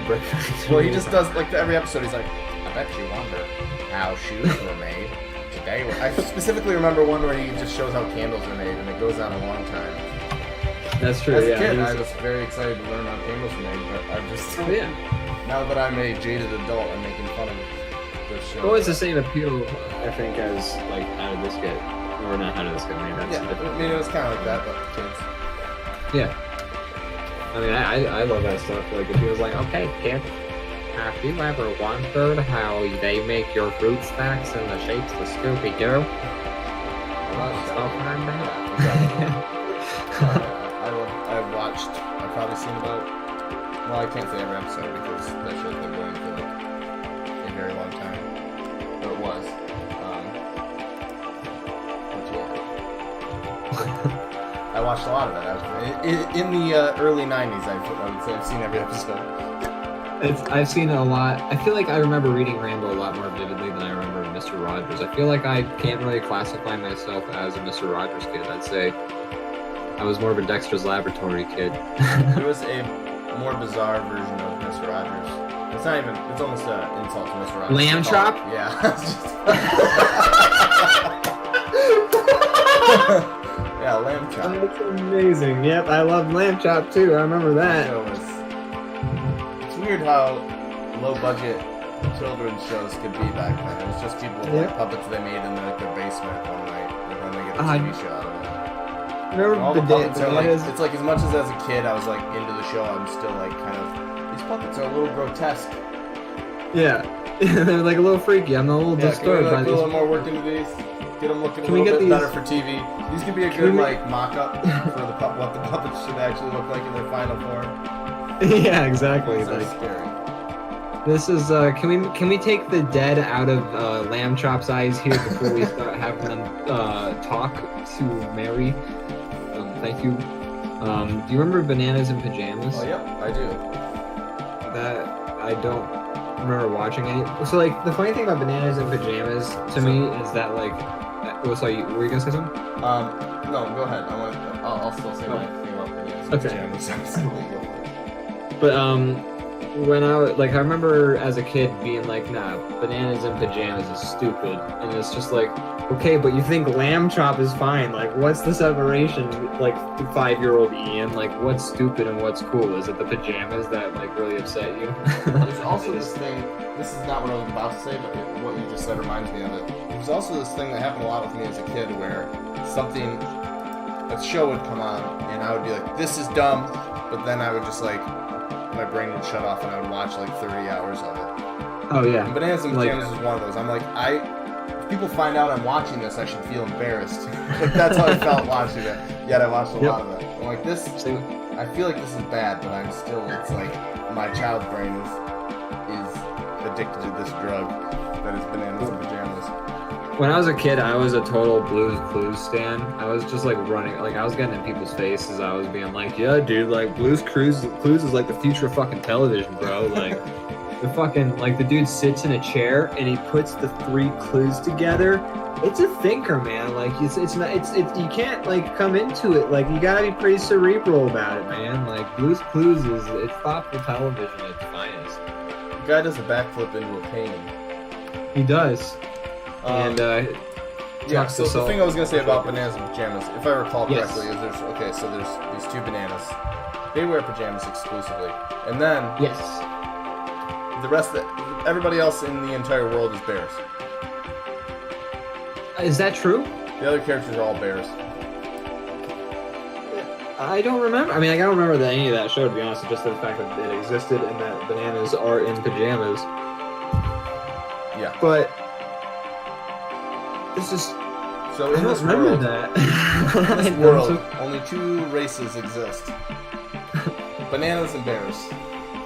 Quite... Well, he just does like every episode. He's like, I bet you wonder how shoes were made. Today, I specifically remember one where he just shows how candles are made, and it goes on a long time. That's true. As a Yeah. kid, he's- I was very excited to learn how candles were made, but I'm just Oh yeah. now that I'm a jaded adult, I'm making fun of this show. Well, it's the same appeal, I think, as like How Did This Get, or not How Did This Get Made. That's Yeah, different. I mean, it was kind of like that, but for kids. Yeah. I mean, I love that stuff. Like, if he was like, okay, kid, have you ever wondered how they make your fruit snacks in the shapes of Scooby-Doo? Stuff like that. I've probably seen about Well, I can't say every episode because that show's been going for like a very long time. Or it was. But yeah. I watched a lot of it. In the early 90s, I would say I've seen every episode. I've seen a lot. I feel like I remember reading Rambo a lot more vividly than I remember Mr. Rogers. I feel like I can't really classify myself as a Mr. Rogers kid. I'd say I was more of a Dexter's Laboratory kid. There was a more bizarre version of Mr. Rogers. It's not even. It's almost an insult to Mr. Rogers. Lamb chop? Yeah. Yeah, lamb chop. That's amazing. Yep, I love lamb chop too. I remember that. It's weird how low budget children's shows could be back then. It was just people with like puppets they made in their basement one night, and then they get a TV show out of it. Remember all the puppets are like, bananas? it's like as much as a kid I was like into the show, I'm still like kind of, these puppets are a little grotesque. Yeah, they're like a little freaky. I'm a little disturbed by Can we these. put a little more work into these? Get them looking Can a we little get bit these- better for TV. These could be a good like mock-up for what the puppets should actually look like in their final form. Yeah, exactly. These are Like scary. this is. Can we take the dead out of Lamb Chop's eyes here before we start having them talk to Mary? Thank you. Do you remember Bananas in Pajamas? Oh, yep, I do. That I don't remember watching any. So like the funny thing about Bananas in Pajamas to me is that like. Oh, sorry. Were you gonna say something? No, go ahead. I'll still say my thing about Bananas. Okay. Pajamas. But when I remember as a kid being like, nah, Bananas in Pajamas is stupid, and it's just like, okay, but you think Lamb Chop is fine? Like, what's the separation? Like, 5-year-old Ian, like, what's stupid and what's cool? Is it the pajamas that like really upset you? There's also this thing. This is not what I was about to say, but what you just said reminds me of it. There's also this thing that happened a lot with me as a kid, where a show would come on, and I would be like, "This is dumb," but then I would just like, my brain would shut off, and I would watch like 30 hours of it. Oh yeah. And Bananas in Pajamas was one of those. I'm like, if people find out I'm watching this, I should feel embarrassed. Like that's how I felt watching it. Yet I watched a lot of it. I'm like, this. I feel like this is bad, but I'm still. It's like my child brain is addicted to this drug that is Bananas in Pajamas. When I was a kid, I was a total Blue's Clues stan. I was just like running, like I was getting in people's faces. I was being like, yeah, dude, like Blue's Clues is like the future of fucking television, bro. Like the fucking, like the dude sits in a chair and he puts the 3 clues together. It's a thinker, man. Like it's you can't like come into it. Like you gotta be pretty cerebral about it, man. Like Blue's Clues it's thoughtful television at its finest. The guy does a backflip into a pane. He does. Yeah, so the thing I was going to say about Bananas in Pajamas, if I recall correctly, is there's these 2 bananas. They wear pajamas exclusively. And then the rest everybody else in the entire world is bears. Is that true? The other characters are all bears. I don't remember. I mean, I don't remember any of that show, to be honest. Just the fact that it existed and that bananas are in pajamas. Yeah. But this is. So I in don't this remember world, that. in this world, only 2 races exist: bananas and bears.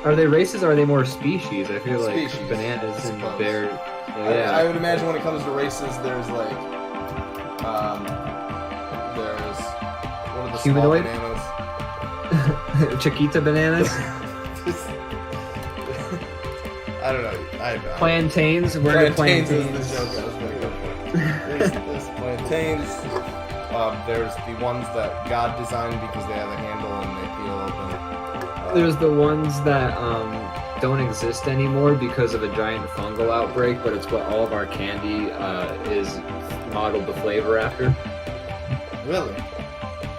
Are they races or are they more species? I feel like Species, bananas I and suppose. bears. I would imagine when it comes to races, there's like, there's what are the Humanoid? small bananas? Chiquita bananas, I don't know. plantains. Where are Plantains is plantains? the joke I was gonna go for. There's plantains. There's the ones that God designed because they have a handle and they peel open. There's the ones that don't exist anymore because of a giant fungal outbreak, but it's what all of our candy is modeled the flavor after. Really?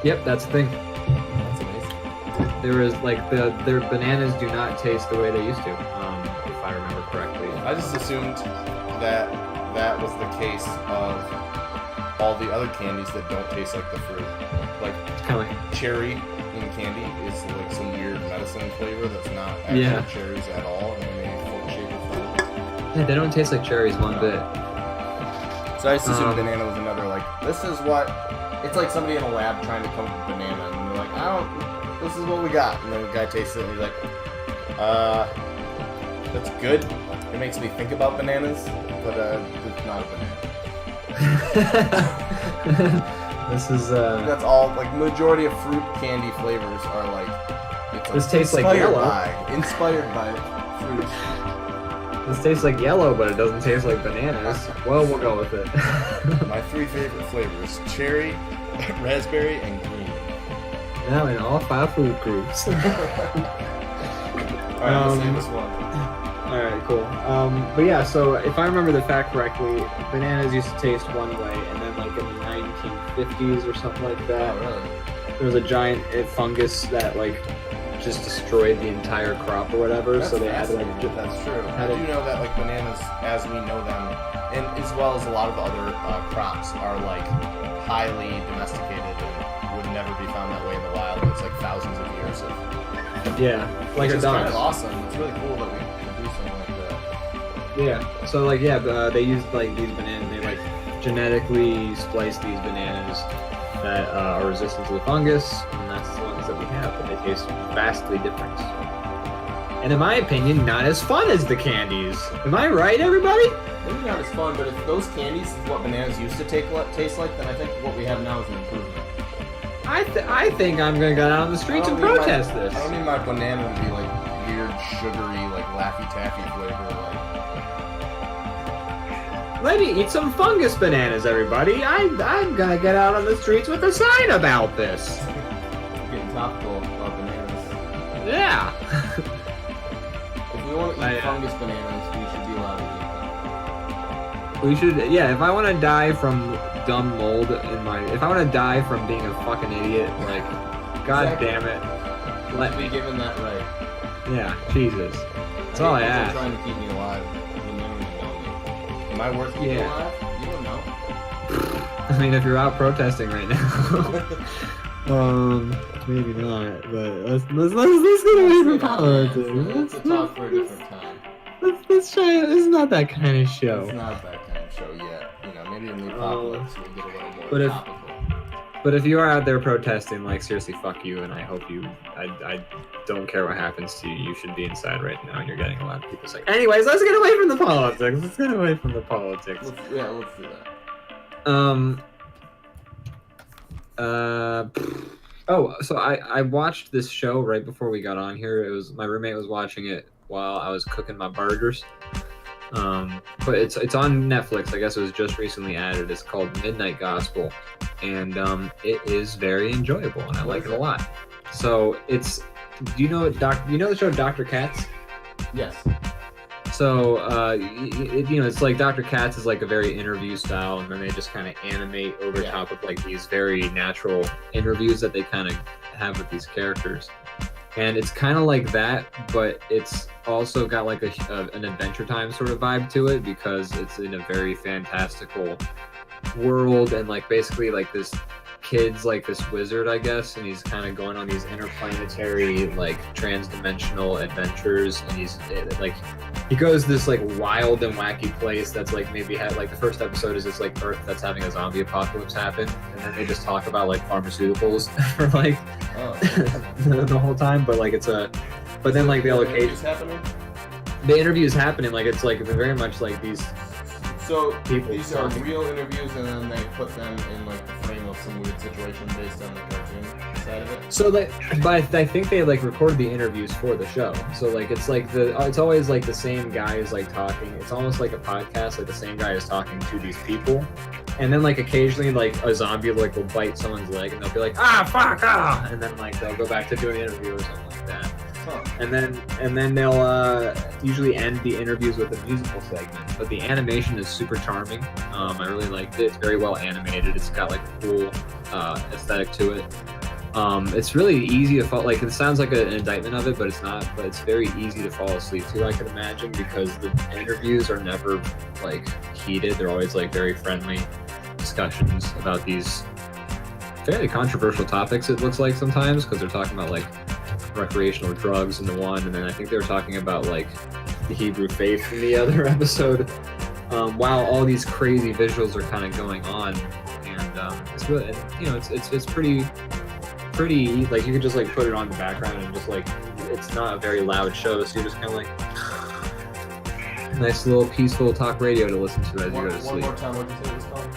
Yep, that's the thing. That's amazing. There is like their bananas do not taste the way they used to, if I remember correctly. I just assumed that was the case of all the other candies that don't taste like the fruit. Like It's kind of like cherry in candy is like some weird medicine flavor that's not actually cherries at all, and they make shape of fruit. yeah, they don't taste like cherries one bit. So I just assumed banana was another like, this is what, it's like somebody in a lab trying to come up with banana, and they're like, this is what we got, and then the guy tastes it and he's like, That's good. It makes me think about bananas, but it's not a banana. This is That's all. Like majority of fruit candy flavors are like. This tastes like yellow. Inspired by fruit. This tastes like yellow, but it doesn't taste like bananas. Well, we'll go with it. My 3 favorite flavors: cherry, raspberry, and green. Now in all 5 food groups. Alright, let's name this one. Alright, cool. But yeah, so if I remember the fact correctly, bananas used to taste one way, and then like in the 1950s or something like that, Oh, really? there was a giant fungus that like just destroyed the entire crop or whatever. That's so they had to like That's true. I had do to- know that like bananas, as we know them, and as well as a lot of other crops, are like highly domesticated and would never be found that way in the wild. It's like thousands of years of. yeah, like Which a is kind dog. of awesome. It's really cool that we can do something like that. Yeah. So like they used like these bananas. They like genetically spliced these bananas that are resistant to the fungus, and that's the ones that we have. But they taste vastly different. And in my opinion, not as fun as the candies. Am I right, everybody? Maybe not as fun, but if those candies is what bananas used to taste like, then I think what we have now is an improvement. I think I'm gonna go out on the streets and protest I this. don't need my banana to be like weird, sugary, like Laffy Taffy flavor. Like Let me eat some fungus bananas, everybody. I'm gonna get out on the streets with a sign about this. Getting topical about bananas. Yeah. If we want to eat fungus bananas, we should be allowed to eat them. We should, yeah, if I want to die from dumb mold if I want to die from being a fucking idiot, like, god Exactly. damn it, We let should be me. given that right. Yeah, Jesus. That's all I They're ask. trying to keep me alive. You never even know me. Am I worth keeping Yeah. alive? You don't know. I mean, if you're out protesting right now, maybe not, but let's get away from politics. Let's talk for a different time. Let's try it. This is not that kind of show. It's not that kind of show yet. You know, maybe in the apocalypse we'll get a little more but if- topical. But if you are out there protesting, like, seriously, fuck you, and I hope I don't care what happens to you. You should be inside right now, and you're getting a lot of people saying, anyways, let's get away from the politics. Let's get away from the politics. Let's do that. So I watched this show right before we got on here. It was my roommate was watching it while I was cooking my burgers. But it's on Netflix. I guess it was just recently added. It's called Midnight Gospel, and it is very enjoyable, and I like it a lot. So it's you know the show Dr. Katz? Yes. So it's like Dr. Katz is like a very interview style, and then they just kind of animate over top of like these very natural interviews that they kind of have with these characters. And it's kind of like that, but it's also got like an Adventure Time sort of vibe to it, because it's in a very fantastical world, and like basically like this kid's like this wizard, I guess, and he's kind of going on these interplanetary like trans-dimensional adventures, and he's like he goes this like wild and wacky place that's like maybe had like the first episode is this like Earth that's having a zombie apocalypse happen, and then they just talk about like pharmaceuticals for like the whole time, but like but then like they'll occasionally the interview is happening, like it's like very much like these. So people these are talking. real interviews, and then they put them in like the frame of some weird situation based on the cartoon side of it. So but I think they like record the interviews for the show. So like it's always like the same guy is like talking. It's almost like a podcast. Like the same guy is talking to these people, and then like occasionally like a zombie like will bite someone's leg, and they'll be like fuck and then like they'll go back to doing the interview or something like that. Huh. And then they'll usually end the interviews with a musical segment. But the animation is super charming. I really liked it. It's very well animated. It's got like a cool aesthetic to it. It's really easy to fall. Like it sounds like an indictment of it, but it's not. But it's very easy to fall asleep to, I could imagine, because the interviews are never like heated. They're always like very friendly discussions about these fairly controversial topics. It looks like sometimes, because they're talking about like recreational drugs in the one, and then I think they were talking about like the Hebrew faith in the other episode, while all these crazy visuals are kind of going on, and it's really, it's pretty like you could just like put it on the background and just like it's not a very loud show, so you're just kind of like nice little peaceful talk radio to listen to as you go to One sleep. more time, what did you say it was called?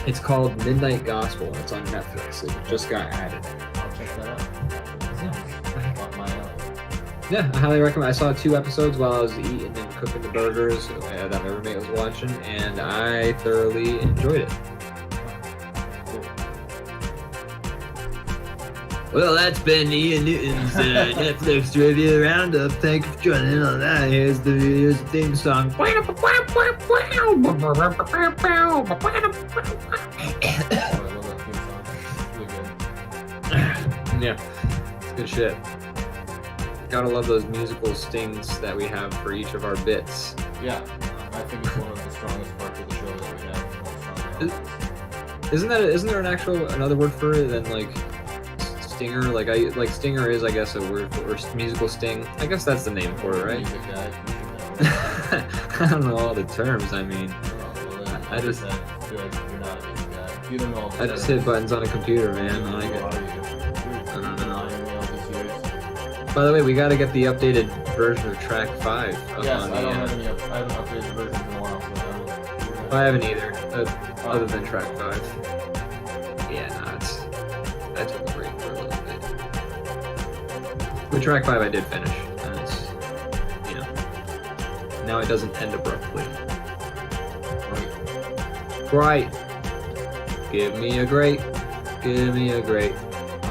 It's called Midnight Gospel, and it's on Netflix. It just got added. I'll check that out. Up my alley. Yeah, I highly recommend. I saw 2 episodes while I was eating and cooking the burgers that my roommate was watching, and I thoroughly enjoyed it. Well, that's been Ian Newton's Netflix Trivia Roundup. Thank you for joining in on that. Here's the theme song. I love that theme song. It's really good. Yeah, it's good shit. Gotta love those musical stings that we have for each of our bits. Yeah, I think it's one of the strongest parts of the show that we have. Isn't there another word for it than like stinger? Like stinger is, I guess, a word for, or musical sting. I guess that's the name for it, right? Music guy, you should know. I don't know all the terms. I mean, I just feel like you're not a music guy. You don't know all the I just hit buttons on a computer, man. I like it. I don't know. By the way, we gotta get the updated version of track 5. Yes, on I don't the, have any. I haven't updated the version in a while, so I haven't either, other than track 5. Yeah, no, I took a break for a little bit. But track 5 I did finish, and it's, now it doesn't end abruptly. Great. Give me a great. Give me a great.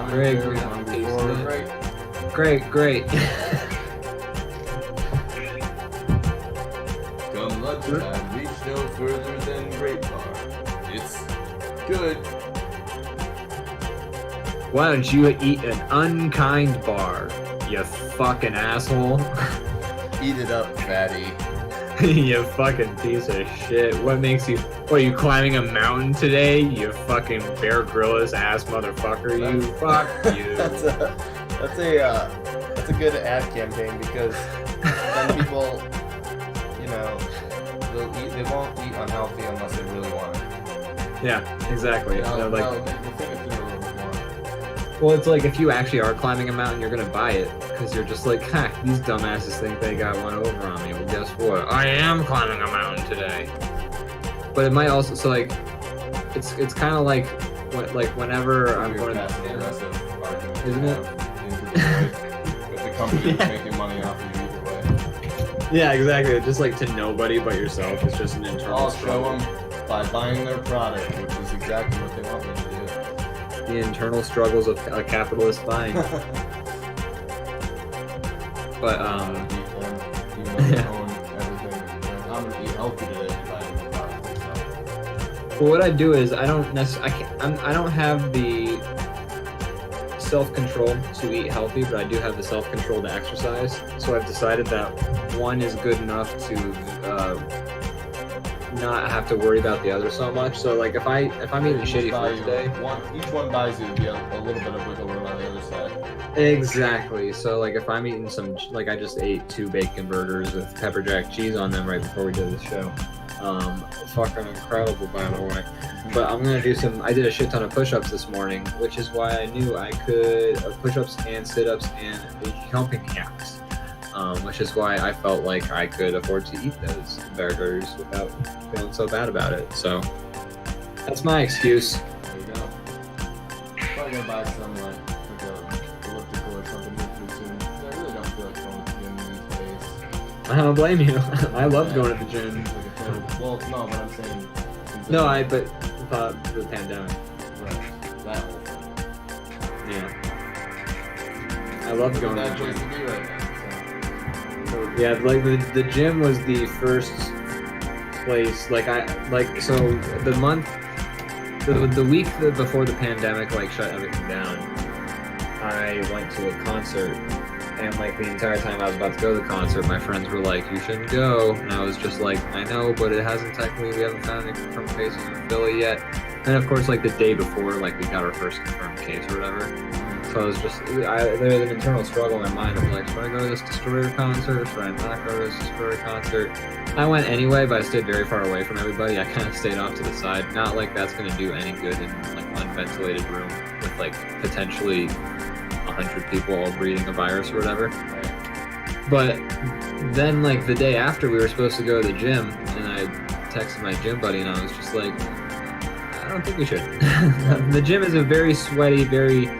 Great, great. Great, great. Come lunchtime, reach no further than Great Bar. It's good. Why don't you eat an unkind bar, you fucking asshole? Eat it up, fatty. You fucking piece of shit. What makes you... What, are you climbing a mountain today? You fucking Bear Grylls ass motherfucker, you. Fuck you. That's a good ad campaign because then people, they won't eat unhealthy unless they really want it. Yeah, exactly. They'll Like, think it through a little bit more. well, it's like if you actually are climbing a mountain, you're gonna buy it because you're just like, ha, these dumbasses think they got one over on me. Well, guess what? I am climbing a mountain today. But it might also, so like, it's kind of like whenever I'm You're going to passive aggressive argument, Isn't it? With the company that's making money off of you either way. Yeah, exactly. Just like to nobody but yourself. It's just an internal I'll show struggle. them by buying their product, which is exactly what they want me to do. The internal struggles of a capitalist mind. But I'm gonna eat healthy today if I have the product. well, what I do is I don't have the self-control to eat healthy, but I do have the self-control to exercise. So I've decided that one is good enough to not have to worry about the other so much. So like if I'm eating shitty food today, each one buys you a little bit of wiggle room on the other side. exactly. So like if I'm eating I just ate 2 bacon burgers with pepper jack cheese on them right before we did the show. Fucking incredible, by the way. But I'm gonna do I did a shit ton of push-ups this morning, which is why I knew I could push-ups and sit-ups and jumping jacks. Which is why I felt like I could afford to eat those burgers without feeling so bad about it. So that's my excuse. There you go. Probably gonna buy some like elliptical or something pretty soon. I really don't feel like going to the gym these days. I don't blame you. I love going to the gym. Well, no, but I'm saying. No, but the pandemic. Right. That whole thing. Yeah. I love going to the Bad place gym. to be right now. Yeah, like the gym was the first place. So the week before the pandemic shut everything down, I went to a concert, and the entire time I was about to go to the concert, my friends were like, "You shouldn't go," and I was just like, "I know, but we haven't found any confirmed cases in Philly yet." And of course, the day before, we got our first confirmed case or whatever. So I was just, there was an internal struggle in my mind of should I go to this Destroyer concert? Should I not go to this Destroyer concert? I went anyway, but I stayed very far away from everybody. I kind of stayed off to the side. Not like that's going to do any good in an unventilated room with potentially 100 people all breeding a virus or whatever. Right. But then, like, the day after we were supposed to go to the gym, and I texted my gym buddy, and I was just like, I don't think we should. The gym is a very sweaty, very A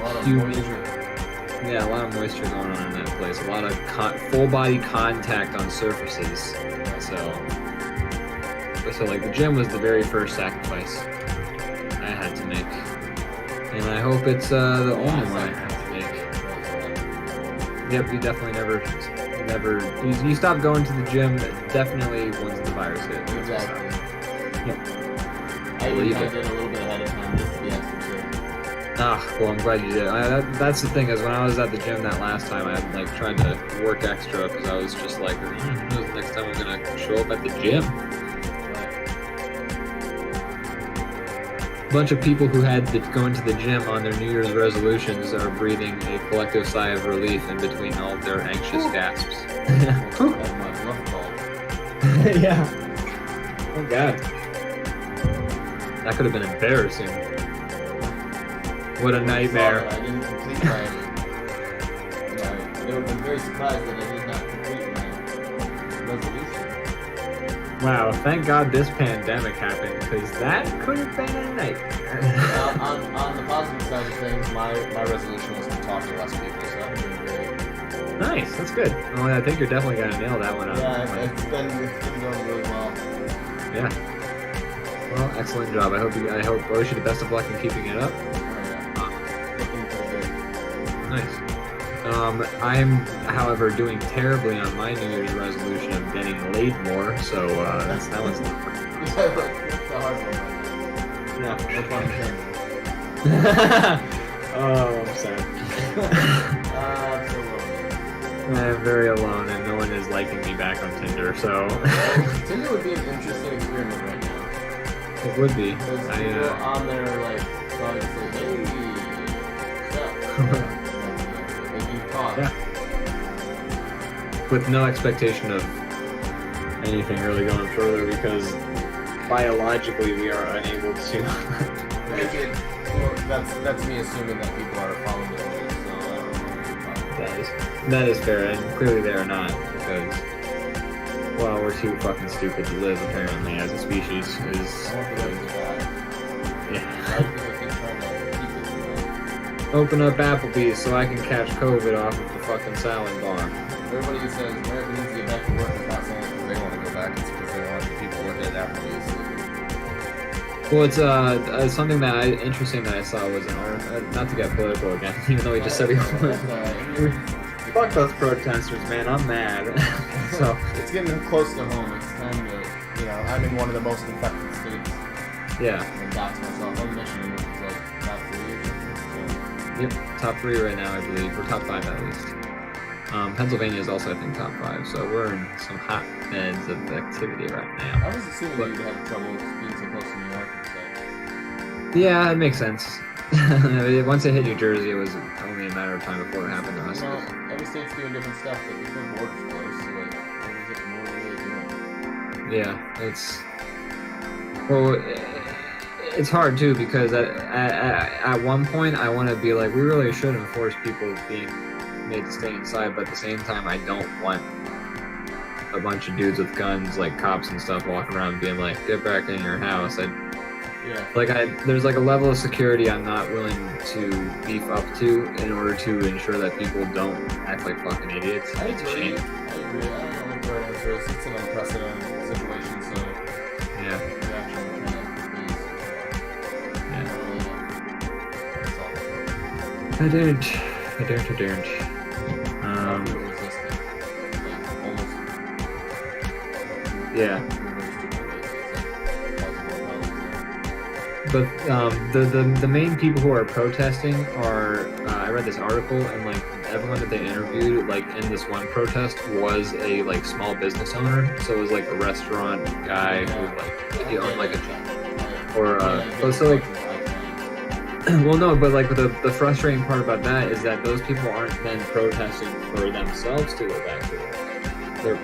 lot of humid. moisture. Yeah, a lot of moisture going on in that place. A lot of full body contact on surfaces. So like the gym was the very first sacrifice I had to make, and I hope it's the only one I have to make. Yep, you definitely never. You stop going to the gym definitely once the virus hit. Exactly. Yep. I even did a little bit ahead of time just to be extra safe. Ah, well, I'm glad you did. That's the thing is when I was at the gym that last time, I like tried to work extra because I was just like, who knows the next time I'm gonna show up at the gym. A bunch of people who had to go into the gym on their New Year's resolutions are breathing a collective sigh of relief in between all of their anxious gasps. That's my bluff call. Yeah. Oh God. That could have been embarrassing. What a nightmare. I didn't complete my. They would have been very surprised that I did not complete my resolution. Wow, thank God this pandemic happened, because that could have been a nightmare. On the positive side of things, my resolution was to talk to less people, so that would have been great. Nice, that's good. Well, I think you're definitely going to nail that one out. Yeah, it's been going really well. Yeah. Well, excellent job. I wish you the best of luck in keeping it up. Looking pretty good. Nice. I'm, however, doing terribly on my New Year's resolution of getting laid more, so that one's not working. That's the hard one. Yeah. No pun intended. Oh, I'm sad. Absolutely. I'm very alone, and no one is liking me back on Tinder, so... Tinder would be an interesting experiment right now. It would be. Because people on there, like, probably say, hey, what's up? Like, you talk. Yeah. With no expectation of anything really going further, because biologically we are unable to. Well, that's me assuming that people are following the rules, so I don't know. That is fair, and clearly they are not, because, well, we're too fucking stupid to live, apparently, as a species. I don't think that's bad. Yeah. A lot of people keep trying to keep it from that. Open up Applebee's so I can catch COVID off of the fucking salad bar. Everybody who says America needs to get back to work is not saying it because they want to go back, it's because they want the people working at Applebee's. Well, it's something interesting that I saw was an article, not to get political again, even though we just said we weren't. Fuck those protesters, man, I'm mad. So it's getting close to home. It's time to, I'm in one of the most infected states. yeah, and dox myself. I'm Michigan, which is like top 3 or something. yep, top 3 right now, I believe, or top 5 at least. Pennsylvania is also, I think, top 5, so we're in some hotbeds of activity right I now. was assuming you'd have trouble being so close to New York and stuff. Yeah, it makes sense. Once it hit New Jersey, it was only a matter of time before it happened to us. Every state's doing different stuff, but if the border's closed, so like, what are they really doing? Yeah, it's hard too, because at one point I want to be like, we really should enforce people being made to stay inside, but at the same time I don't want a bunch of dudes with guns, like cops and stuff, walking around being like, get back in your house. There's like a level of security I'm not willing to beef up to in order to ensure that people don't act like fucking idiots. I It's a agree. shame. I don't know what the right answer is. It's an unprecedented situation, so Yeah. reaction kind of is. Yeah. That's all. I don't. Resistant. Like, almost. Yeah. But But the main people who are protesting are I read this article, and like everyone that they interviewed, like in this one protest, was a like small business owner. So it was like a restaurant guy who like he owned like a well, no, but like the frustrating part about that is that those people aren't then protesting for themselves to go back to work. They're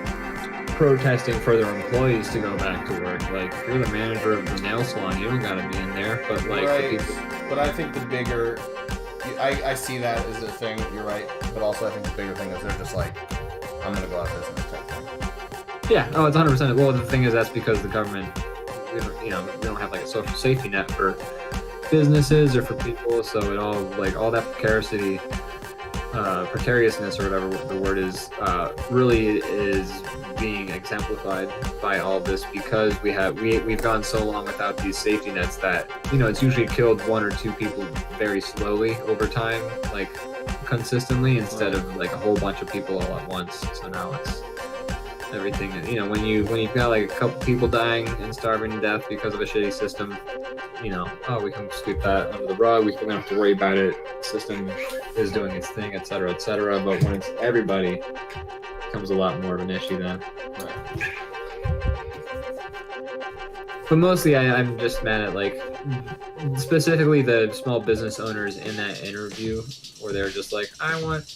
protesting for their employees to go back to work. Like, if you're the manager of the nail salon, you don't gotta be in there. But like the people, But I think the bigger I see that as a thing. You're right, but also I think the bigger thing is they're just like, I'm gonna go out of business type thing. Yeah, oh, it's 100%. Well, the thing is, that's because the government, we don't have like a social safety net for businesses or for people, so it all like all that precariousness or whatever the word is, really is being exemplified by all this because we've gone so long without these safety nets that it's usually killed one or two people very slowly over time, like consistently, instead of like a whole bunch of people all at once. So now it's everything. When you've got like a couple people dying and starving to death because of a shitty system, we can sweep that under the rug. We don't have to worry about it. The system is doing its thing, etc., etc. But when it's everybody, it becomes a lot more of an issue then. But mostly, I'm just mad at like specifically the small business owners in that interview, where they're just like, I want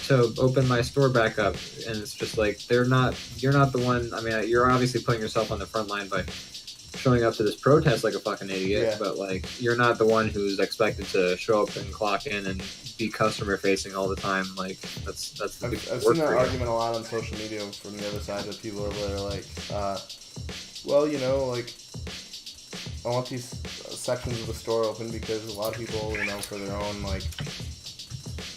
to open my store back up, and it's just like you're not the one. I mean, you're obviously putting yourself on the front line by showing up to this protest like a fucking idiot, but like you're not the one who's expected to show up and clock in and be customer facing all the time. Like that's the I've seen that argument a lot on social media from the other side of people that are like, like I want these sections of the store open because a lot of people,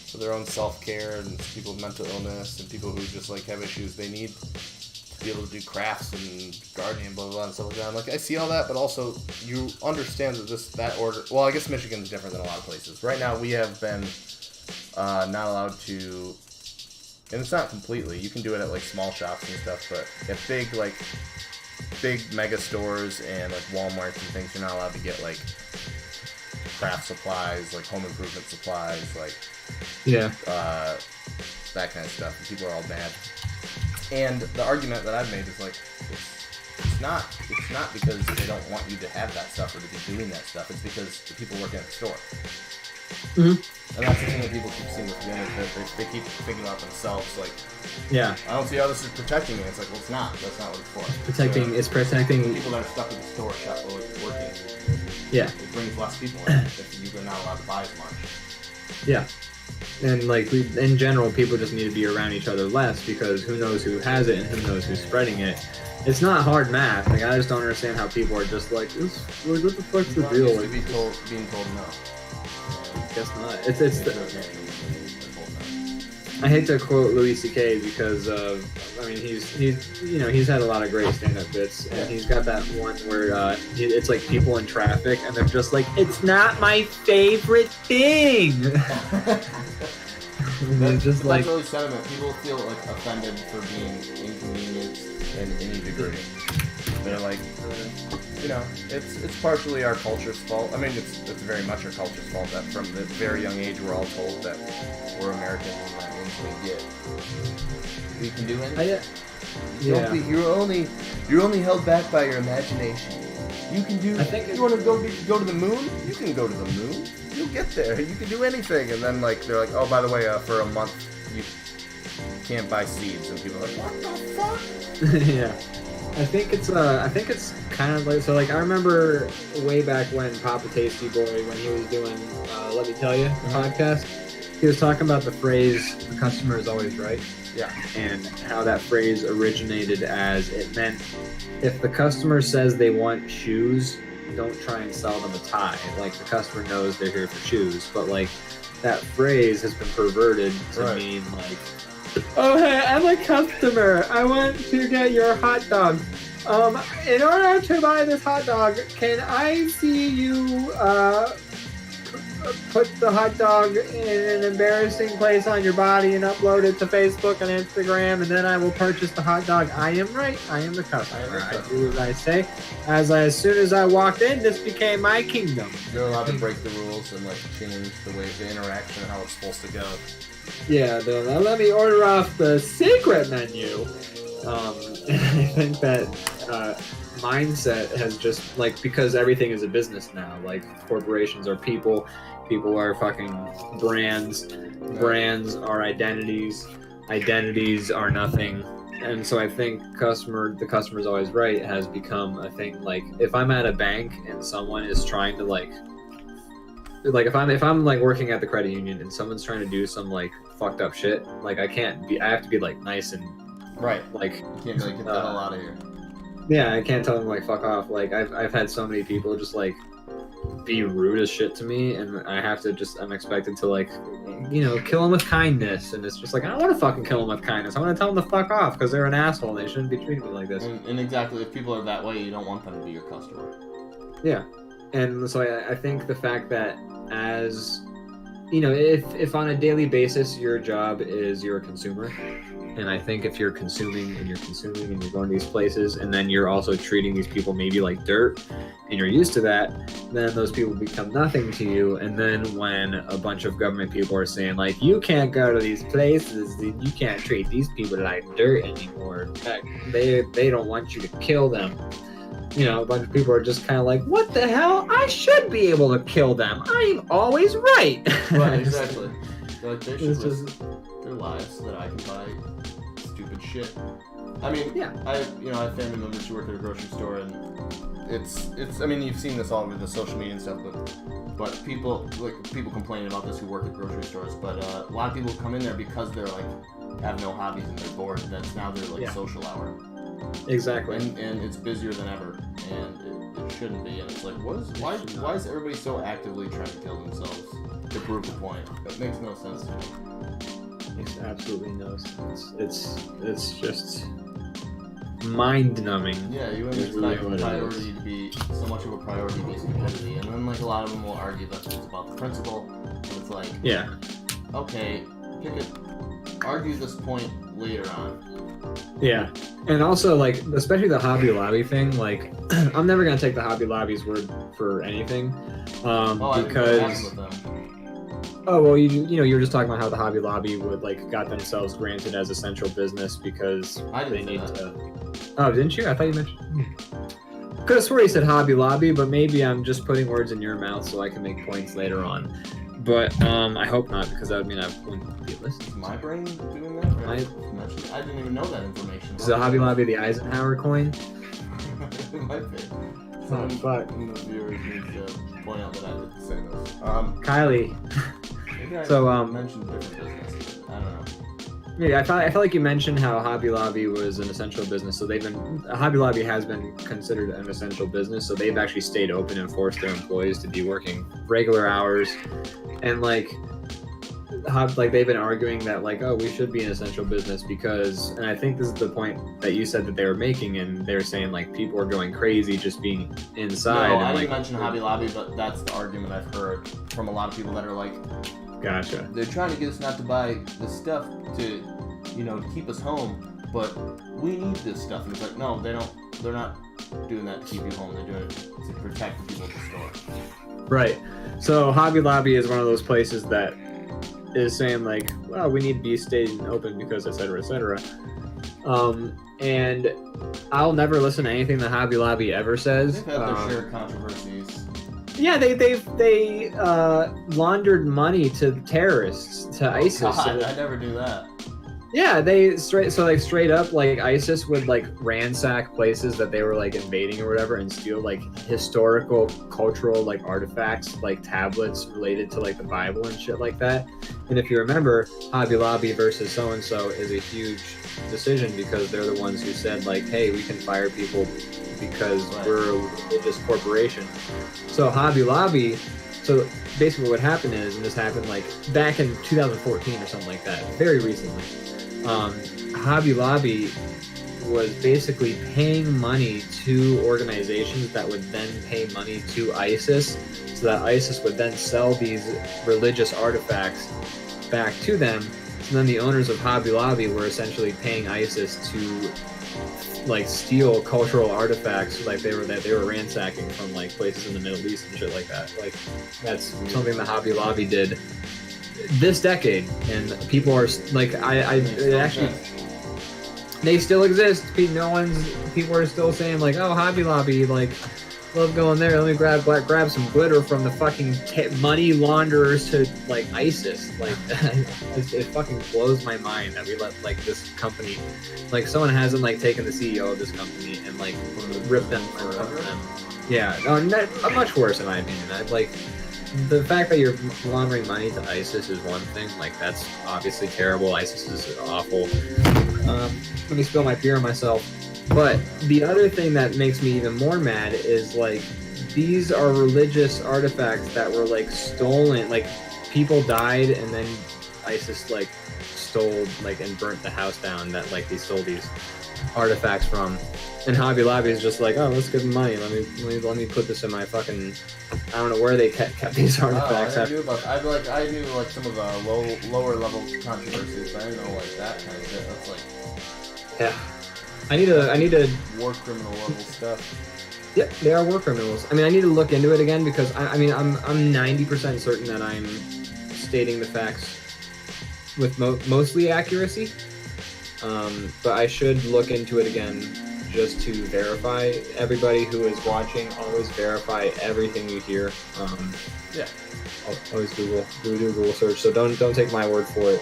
for their own self-care, and people with mental illness and people who just like have issues, they need to be able to do crafts and gardening and blah blah blah and stuff like that. I'm like, I see all that, but also you understand that order. Well, I guess Michigan's different than a lot of places. Right now, we have been not allowed to, and it's not completely. You can do it at like small shops and stuff, but at big mega stores and like Walmart and things, you're not allowed to get like craft supplies, like home improvement supplies, like that kind of stuff. And people are all mad. And the argument that I've made is like, it's not because they don't want you to have that stuff or to be doing that stuff. It's because the people working at the store. Mm-hmm. And that's the thing that people keep seeing with them, is that they keep thinking about themselves. Like, I don't see how this is protecting me. It's like, well, it's not. That's not what it's for. It's protecting people that are stuck in the store shop working. Yeah. It brings less people in if you're not allowed to buy as much. Yeah. And like in general, people just need to be around each other less, because who knows who has it and who knows who's spreading it. It's not hard math. Like, I just don't understand how people are just like, what the fuck's the deal? Like, being told no. Guess not. I hate to quote Louis C.K. because he's had a lot of great stand-up bits, and he's got that one where it's like people in traffic and they're just like, it's not my favorite thing. That's really sentiment. People feel like offended for being inconvenienced in any degree. They're like, it's partially our culture's fault. I mean, it's very much our culture's fault that from the very young age we're all told that we're Americans and that means we can do anything. You're only held back by your imagination. You can do. You want to go to the moon? You can go to the moon. You'll get there. You can do anything. And then like they're like, oh, by the way, for a month you can't buy seeds, and people are like, what the fuck? Yeah. I think it's kind of like, so like I remember way back when Papa Tasty Boy, when he was doing Let Me Tell You, the podcast, he was talking about the phrase, the customer is always right. Yeah. And how that phrase originated as, it meant if the customer says they want shoes, don't try and sell them a tie. Like, the customer knows they're here for shoes, but like that phrase has been perverted to mean like, oh, hey, I'm a customer. I want to get your hot dog. In order to buy this hot dog, can I see you put the hot dog in an embarrassing place on your body and upload it to Facebook and Instagram, and then I will purchase the hot dog? I am right. I am the customer. I do as I say. As soon as I walked in, this became my kingdom. You're allowed to break the rules and like change the way the interaction and how it's supposed to go. Yeah, now let me order off the secret menu. I think that mindset has just, like, because everything is a business now, like, corporations are people are fucking brands, brands are identities are nothing. And so I think the customer's always right has become a thing. Like, if I'm at a bank and someone is trying to, like, like if I'm like working at the credit union and someone's trying to do some like fucked up shit, like I have to be like nice and Right. like You can't be like, get the hell out of here. yeah, I can't tell them like fuck off. Like I've had so many people just like be rude as shit to me, and I'm expected to like, you know, kill them with kindness, and it's just like I don't want to fucking kill them with kindness. I want to tell them to fuck off because they're an asshole and they shouldn't be treating me like this. And exactly, if people are that way, you don't want them to be your customer. Yeah, and so I think the fact that as you know, if on a daily basis your job is you're a consumer. And I think if you're consuming and you're going to these places and then you're also treating these people maybe like dirt and you're used to that, then those people become nothing to you. And then when a bunch of government people are saying like, you can't go to these places, you can't treat these people like dirt anymore, they don't want you to kill them. You know, a bunch of people are just kind of like, what the hell? I should be able to kill them. I'm always right. Right, exactly. Like, they should It's risk just- their lives so that I can buy stupid shit. I mean, Yeah. I have family members who work at a grocery store, and it's. I mean, you've seen this all over the social media and stuff, but people complain about this who work at grocery stores. But a lot of people come in there because they're like have no hobbies and they're bored. And that's now their like Yeah. social hour, Exactly. and it's busier than ever, and it shouldn't be. And it's like, why is everybody so actively trying to kill themselves to prove a point? That makes no sense to me. Makes absolutely no sense. It's just mind numbing. Yeah, you wouldn't It's really expect what it priority to be so much of a priority to be stupidity, and then like a lot of them will argue that it's about the principle, but it's like, Yeah. okay, argue this point later on. Yeah. And also like especially the Hobby Lobby thing, like I'm never gonna take the Hobby Lobby's word for anything. I didn't know what Because happened with them. oh well you know you were just talking about how the Hobby Lobby would like got themselves granted as essential business because I they didn't say need that. to. Oh, didn't you? I thought you mentioned. Could have swore you said Hobby Lobby, but maybe I'm just putting words in your mouth so I can make points later on. But I hope not, because that would mean I wouldn't be listening. Is my brain doing that? I didn't even know that information. Is the Hobby Lobby the Eisenhower coin? It might be. Someone fuck. in the viewers needs to point out that I didn't say this. Kylie. Maybe I So, mentioned different business. I don't know. Yeah, I felt like you mentioned how Hobby Lobby was an essential business. So Hobby Lobby has been considered an essential business. So they've actually stayed open and forced their employees to be working regular hours. And like they've been arguing that like, oh, we should be an essential business because, and I think this is the point that you said that they were making, and they're saying like people are going crazy just being inside. No, and, I like, didn't mention Hobby Lobby, but that's the argument I've heard from a lot of people that are like, Gotcha. they're trying to get us not to buy this stuff to, to keep us home, but we need this stuff. And it's like, no, they don't. They're not doing that to keep you home. They're doing it to protect the people at the store. Right. So Hobby Lobby is one of those places that is saying like, well, we need to be staying open because et cetera, et cetera. And I'll never listen to anything that Hobby Lobby ever says. They've had their share of controversies. Yeah, they laundered money to terrorists, to ISIS. God, I never knew that. Yeah, they straight up like ISIS would like ransack places that they were like invading or whatever and steal like historical, cultural like artifacts, like tablets related to like the Bible and shit like that. And if you remember, Hobby Lobby versus so and so is a huge decision because they're the ones who said like, hey, we can fire people because we're a religious corporation. So Hobby Lobby, so basically what happened is, and this happened like back in 2014 or something like that, very recently. Hobby Lobby was basically paying money to organizations that would then pay money to ISIS, so that ISIS would then sell these religious artifacts back to them. And then the owners of Hobby Lobby were essentially paying ISIS to like steal cultural artifacts like they were ransacking from like places in the Middle East and shit like that. Like that's something the Hobby Lobby did this decade, and people are like, they still exist. People are still saying like, oh, Hobby Lobby, like, love going there. Let me grab some glitter from the fucking money launderers to like ISIS. Like, it fucking blows my mind that we let like this company, like someone hasn't like taken the CEO of this company and like ripped them and covered them. Yeah, no, much worse in my opinion. the fact that you're laundering money to ISIS is one thing. Like, that's obviously terrible. ISIS is awful. Let me spill my beer on myself. But the other thing that makes me even more mad is, like, these are religious artifacts that were, like, stolen. Like, people died and then ISIS, like, stole, like, and burnt the house down that, like, they stole these artifacts from. And Hobby Lobby is just like, oh, let's give them money. Let me put this in my fucking. I don't know where they kept these artifacts. I knew like some of the lower level controversies, but I didn't know like that kind of shit. That's like. Yeah. I need to. War criminal level stuff. Yep, they are war criminals. I mean, I need to look into it again because I mean, I'm 90% certain that I'm stating the facts with mostly accuracy. But I should look into it again just to verify. Everybody who is watching, always verify everything you hear. Yeah. Always do Google search. So don't take my word for it.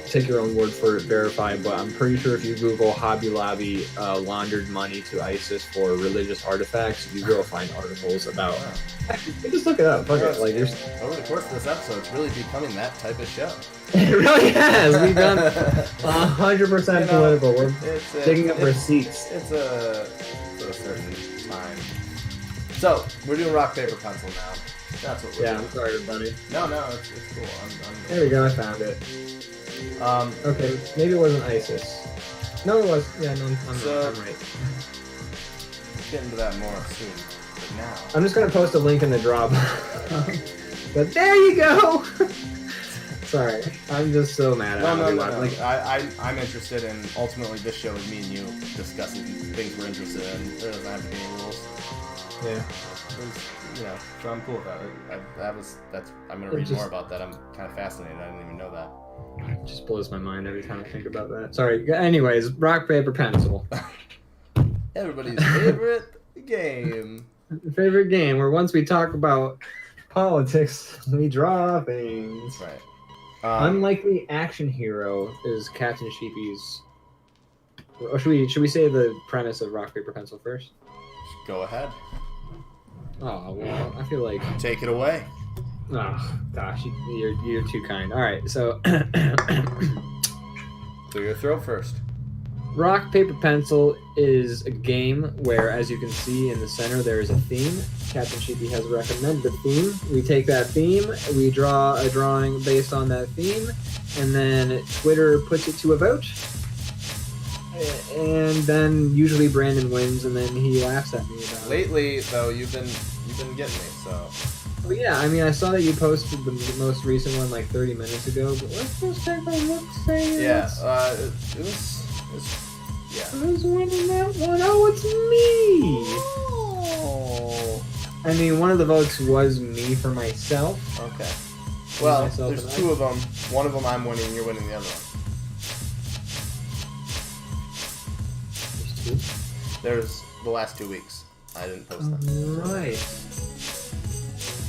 Take your own word for it, verify. But I'm pretty sure if you Google Hobby Lobby laundered money to ISIS for religious artifacts, you will find articles about. Just look it up. Fuck it. Like, over the course of this episode, it's really becoming that type of show. It really has. We've done 100% political. We're digging up receipts. It's a certain time. So we're doing rock paper pencil now. That's what we're doing. I'm sorry, everybody. No, it's cool. I'm There we go. I found it. Okay, maybe it wasn't ISIS. No, it was. Yeah, no, I'm right. Get into that more soon. But now I'm just gonna post a link in the drop. But there you go. Sorry, I'm just so mad at no. Like, I'm interested in, ultimately this show is me and you discussing things we're interested in. There doesn't have to be any rules. Yeah. So I'm cool with that. I'm gonna read more about that. I'm kind of fascinated. I didn't even know that. It just blows my mind every time I think about that. Sorry. Anyways, rock, paper, pencil. Everybody's favorite game. Favorite game where once we talk about politics, we draw things. Right. Unlikely action hero is Captain Sheepy's. Or should we say the premise of rock, paper, pencil first? Go ahead. Oh well, I feel like. Take it away. Oh gosh, you're too kind. All right, so clear your throat first. Rock, paper, pencil is a game where, as you can see in the center, there is a theme. Captain Sheepy has recommended the theme. We take that theme, we draw a drawing based on that theme, and then Twitter puts it to a vote. And then usually Brandon wins, and then he laughs at me about it. Lately, though, you've been getting me, so. Well, yeah, I mean, I saw that you posted the most recent one like 30 minutes ago, but let's just take a look. Yeah, it Who's winning that one? Oh, it's me! Oh. I mean, one of the votes was me for myself. Okay. Well, there's two of them. One of them I'm winning, you're winning the other one. There's two? There's the last 2 weeks. I didn't post them. Right.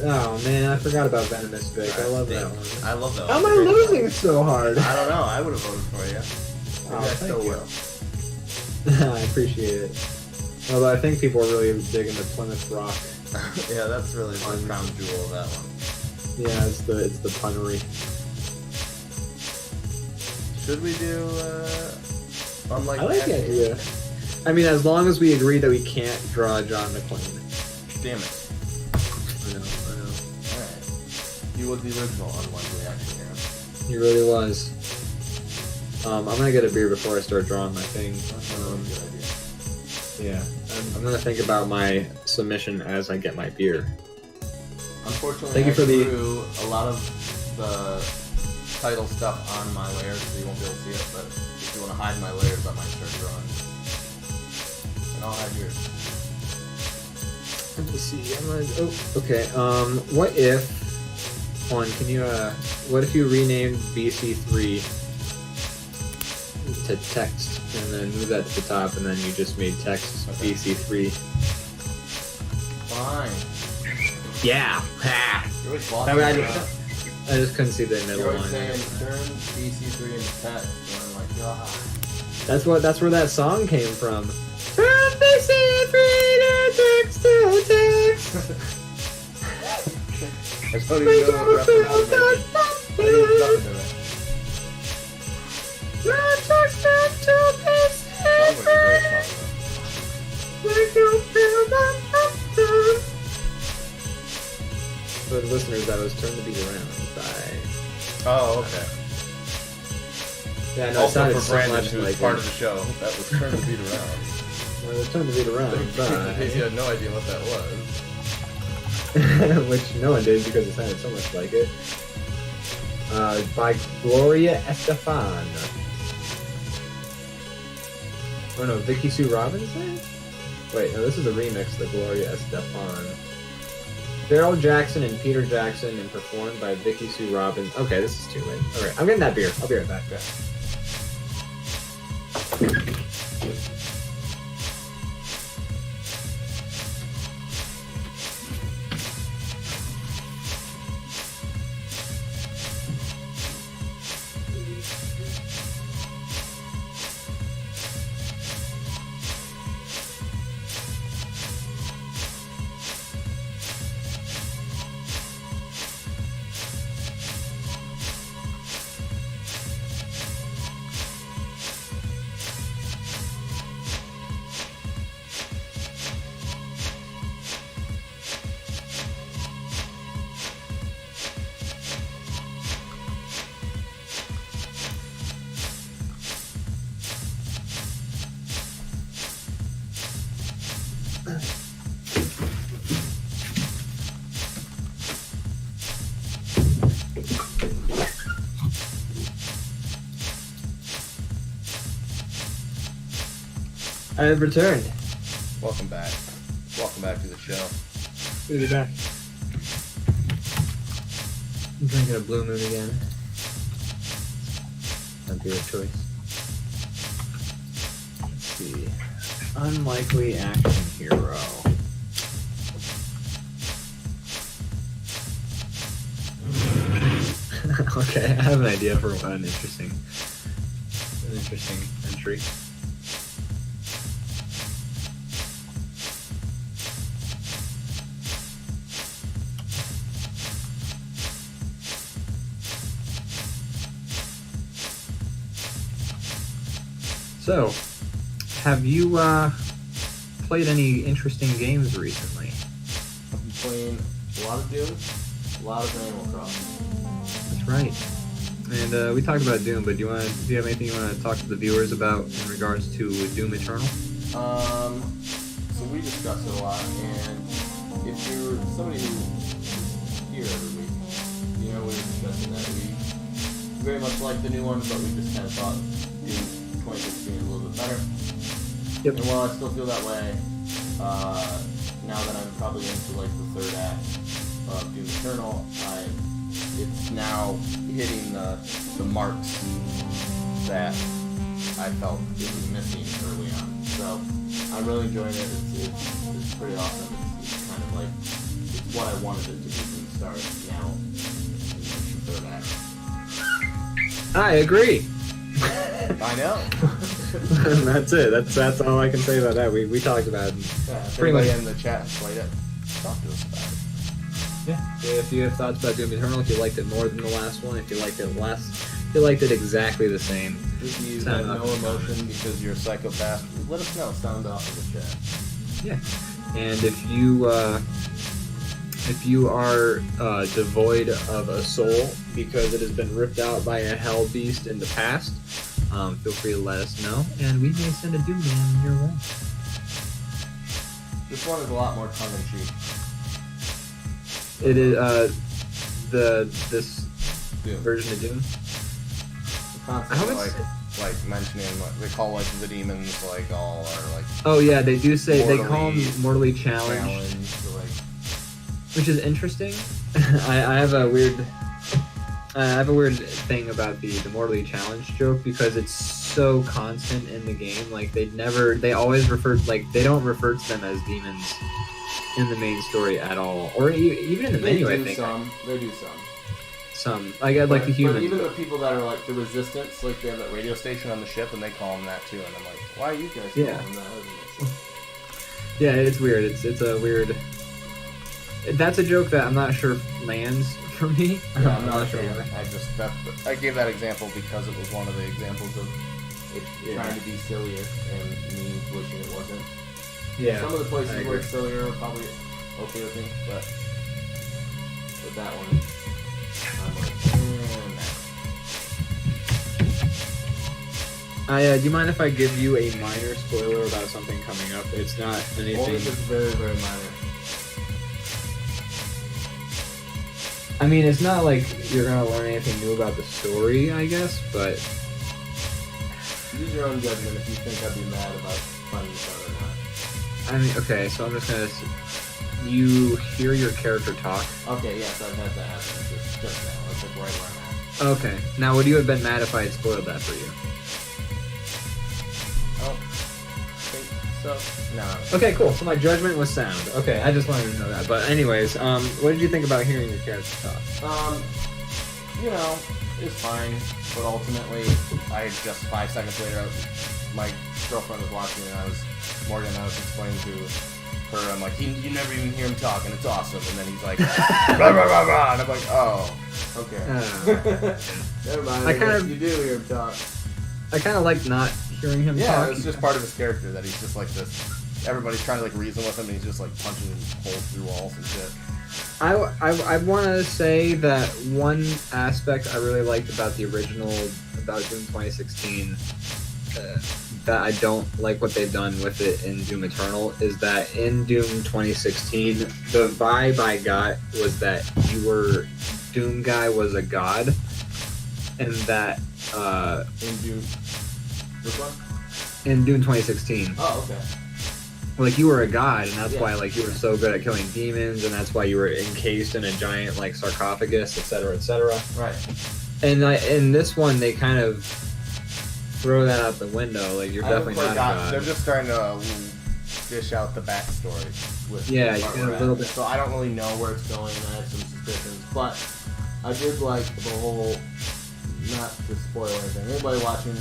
Oh, man, I forgot about Venomous Vic. I love that one. I love that How one. am I losing so hard? I don't know. I would have voted for you. Maybe I still will. I appreciate it. Although I think people are really digging the Plymouth Rock. Yeah, that's really the crown jewel of that one. Yeah, it's the punnery. Should we do unlike? I like the idea. I mean, as long as we agree that we can't draw John McClane. Damn it. I know. Alright. He was the original unlikely action hero. He really was. I'm gonna get a beer before I start drawing my thing. That's a really good idea. Yeah, I'm gonna think about my submission as I get my beer. Unfortunately, I drew a lot of the title stuff on my layers, so you won't be able to see it, but if you want to hide my layers, I might start drawing. And I'll hide yours. Let me see. Okay. What if? Can you? What if you renamed BC3 to text, and then move that to the top, and then you just made text BC3? Fine. Yeah. Ha. You're always I just couldn't see the middle You're line. always saying turn BC3 into text, and I'm like, God. That's where that song came from. Turn BC3 to text to text. I don't even know what reference I'm making. There's nothing to it. Sounds like a great song, For the listeners, that was Turn the Beat Around by... Oh, okay. Yeah, no, it Also sounded for so Brandon, much who's like part of the show, that was Turn the Beat Around. Well, it was Turn the Beat Around In case you had no idea what that was. which no one did because it sounded so much like it. By Gloria Estefan. Oh no, Vicky Sue Robinson? Wait, no, this is a remix of Gloria Estefan. Daryl Jackson and Peter Jackson and performed by Vicky Sue Robinson. Okay, this is too late. Alright, I'm getting that beer. I'll be right back. I have returned. Welcome back. Welcome back to the show. Good to be back. I'm drinking a Blue Moon again. My beer of choice. Let's see. Unlikely action hero. Okay, I have an idea for an interesting entry. So, have you played any interesting games recently? I've been playing a lot of Doom, a lot of Animal Crossing. That's right. And we talked about Doom, but do you have anything you want to talk to the viewers about in regards to Doom Eternal? So we discussed it a lot, and if you're somebody who's here every week, you know, we were discussing that we very much like the new one, but we just kind of thought Doom 2016 is a little bit better. Yep. And while I still feel that way, now that I'm probably into like the third act of Doom Eternal, it's now hitting the marks that I felt it was missing early on. So I'm really enjoying it. It's pretty awesome. It's kind of like it's what I wanted it to be from the start. Now it's the third act. I agree. I know. That's it. That's all I can say about that. We talked about it. If Pretty much. anybody in the chat played it, talk to us about it. Yeah. If you have thoughts about Doom Eternal, if you liked it more than the last one, if you liked it less, if you liked it exactly the same. If you Sound have off. no emotion because you're a psychopath, let us know. Sound off in the chat. Yeah. And if you are devoid of a soul because it has been ripped out by a hell beast in the past, feel free to let us know, and we may send a Doom Man your way. This one is a lot more tongue-in-cheek. It is this Doom. version of Doom. The concept I hope of, it's- Like mentioning what they call like the demons, like all are like Oh yeah, they do say they call Mortally them mortally challenged, challenged, so, like which is interesting. I have a weird thing about the mortally challenged joke because it's so constant in the game. Like they always they don't refer to them as demons in the main story at all, or even in the menu. I think They do some. I got like the But humans. even the people that are like the resistance, like they have that radio station on the ship, and they call them that too. And I'm like, why are you guys Yeah. calling them that? That doesn't make sense. Yeah, it's weird. It's a weird That's a joke that I'm not sure lands for me. Yeah, I'm not sure why. I gave that example because it was one of the examples of It trying to be sillier and me wishing it wasn't. Yeah. Some of the I places where agree. it's sillier are probably okay with me, but with that one, I'm like, Do you mind if I give you a minor spoiler about something coming up? It's not Only anything. if it's very, very minor. I mean, it's not like you're gonna learn anything new about the story, I guess, but Use your own judgment if you think I'd be mad about finding this out or not. I mean, okay. So I'm just gonna. You hear your character talk. Okay, yes, I've had that happen just now. That's like right where I'm at. Okay. Now, would you have been mad if I had spoiled that for you? Oh, think so. No. Okay, cool. So my judgment was sound. Okay, I just wanted to know that. But anyways, what did you think about hearing your character talk? You know, it's fine, but ultimately, just 5 seconds later, my girlfriend was watching and I was explaining to her, I'm like, you never even hear him talk and it's awesome, and then he's like, rah, rah, rah, rah, and I'm like, oh, okay. Never mind, I kind of- you do hear him talk. I kind of like not hearing him Yeah, talk. it's just part of his character that he's just like this. Everybody's trying to like reason with him, and he's just like punching holes through walls and shit. I want to say that one aspect I really liked about the original, about Doom 2016, that I don't like what they've done with it in Doom Eternal, is that in Doom 2016, the vibe I got was that Doom guy was a god, and that In Doom. Which one? in Doom 2016, Oh, okay. like you were a god, and that's Yeah. why like you were so good at killing demons, and that's why you were encased in a giant like sarcophagus, etc., etc. Right. And in this one, they kind of throw that out the window. Like you're I definitely haven't not a quite god. They're just trying to dish out the backstory. With Yeah, the you part get a we're at. little bit- So I don't really know where it's going, and I have some suspicions, but I did like the whole, not to spoil anything, anybody watching,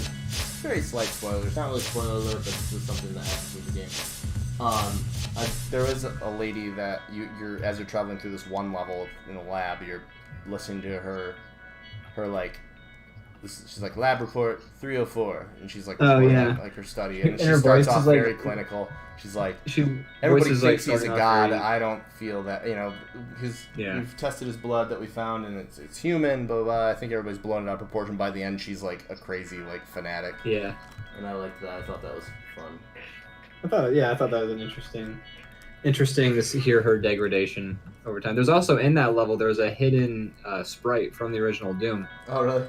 very slight spoilers, not really spoiler alert, but this is something that happens in the game. There is a lady that you're as you're traveling through this one level in a lab, you're listening to her like. She's like lab report 304, and she's like reporting like her study, and And she her starts voice off is, like- very clinical. She's like, She everybody voices, thinks like, he's a starting off god. very- I don't feel that, we've tested his blood that we found, and it's human. Blah, blah, blah. I think everybody's blown it out of proportion. By the end, she's like a crazy like fanatic. Yeah. And I liked that. I thought that was fun. I thought that was an interesting to hear her degradation over time. There's also in that level there's a hidden sprite from the original Doom. Oh, really?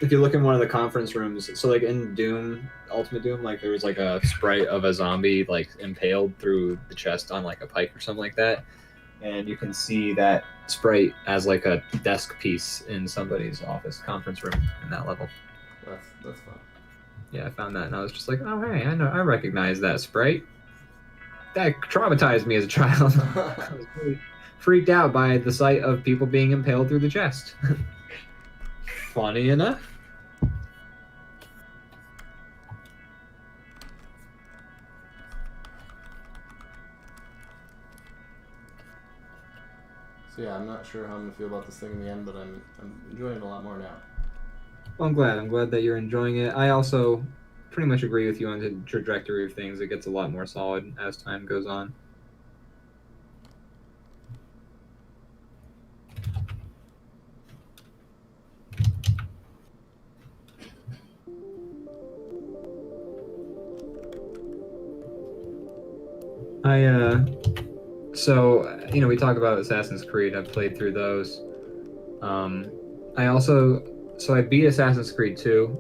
If you look in one of the conference rooms, so like in Doom, Ultimate Doom, like there was like a sprite of a zombie like impaled through the chest on like a pike or something like that, and you can see that sprite as like a desk piece in somebody's office conference room in that level. That's fun. Yeah, I found that and I was just like, oh hey, I recognize that sprite. That traumatized me as a child. I was really freaked out by the sight of people being impaled through the chest. Funny enough. So yeah, I'm not sure how I'm gonna feel about this thing in the end, but I'm enjoying it a lot more now. Well, I'm glad. I'm glad that you're enjoying it. I also pretty much agree with you on the trajectory of things. It gets a lot more solid as time goes on. So, we talk about Assassin's Creed. I've played through those. I beat Assassin's Creed 2.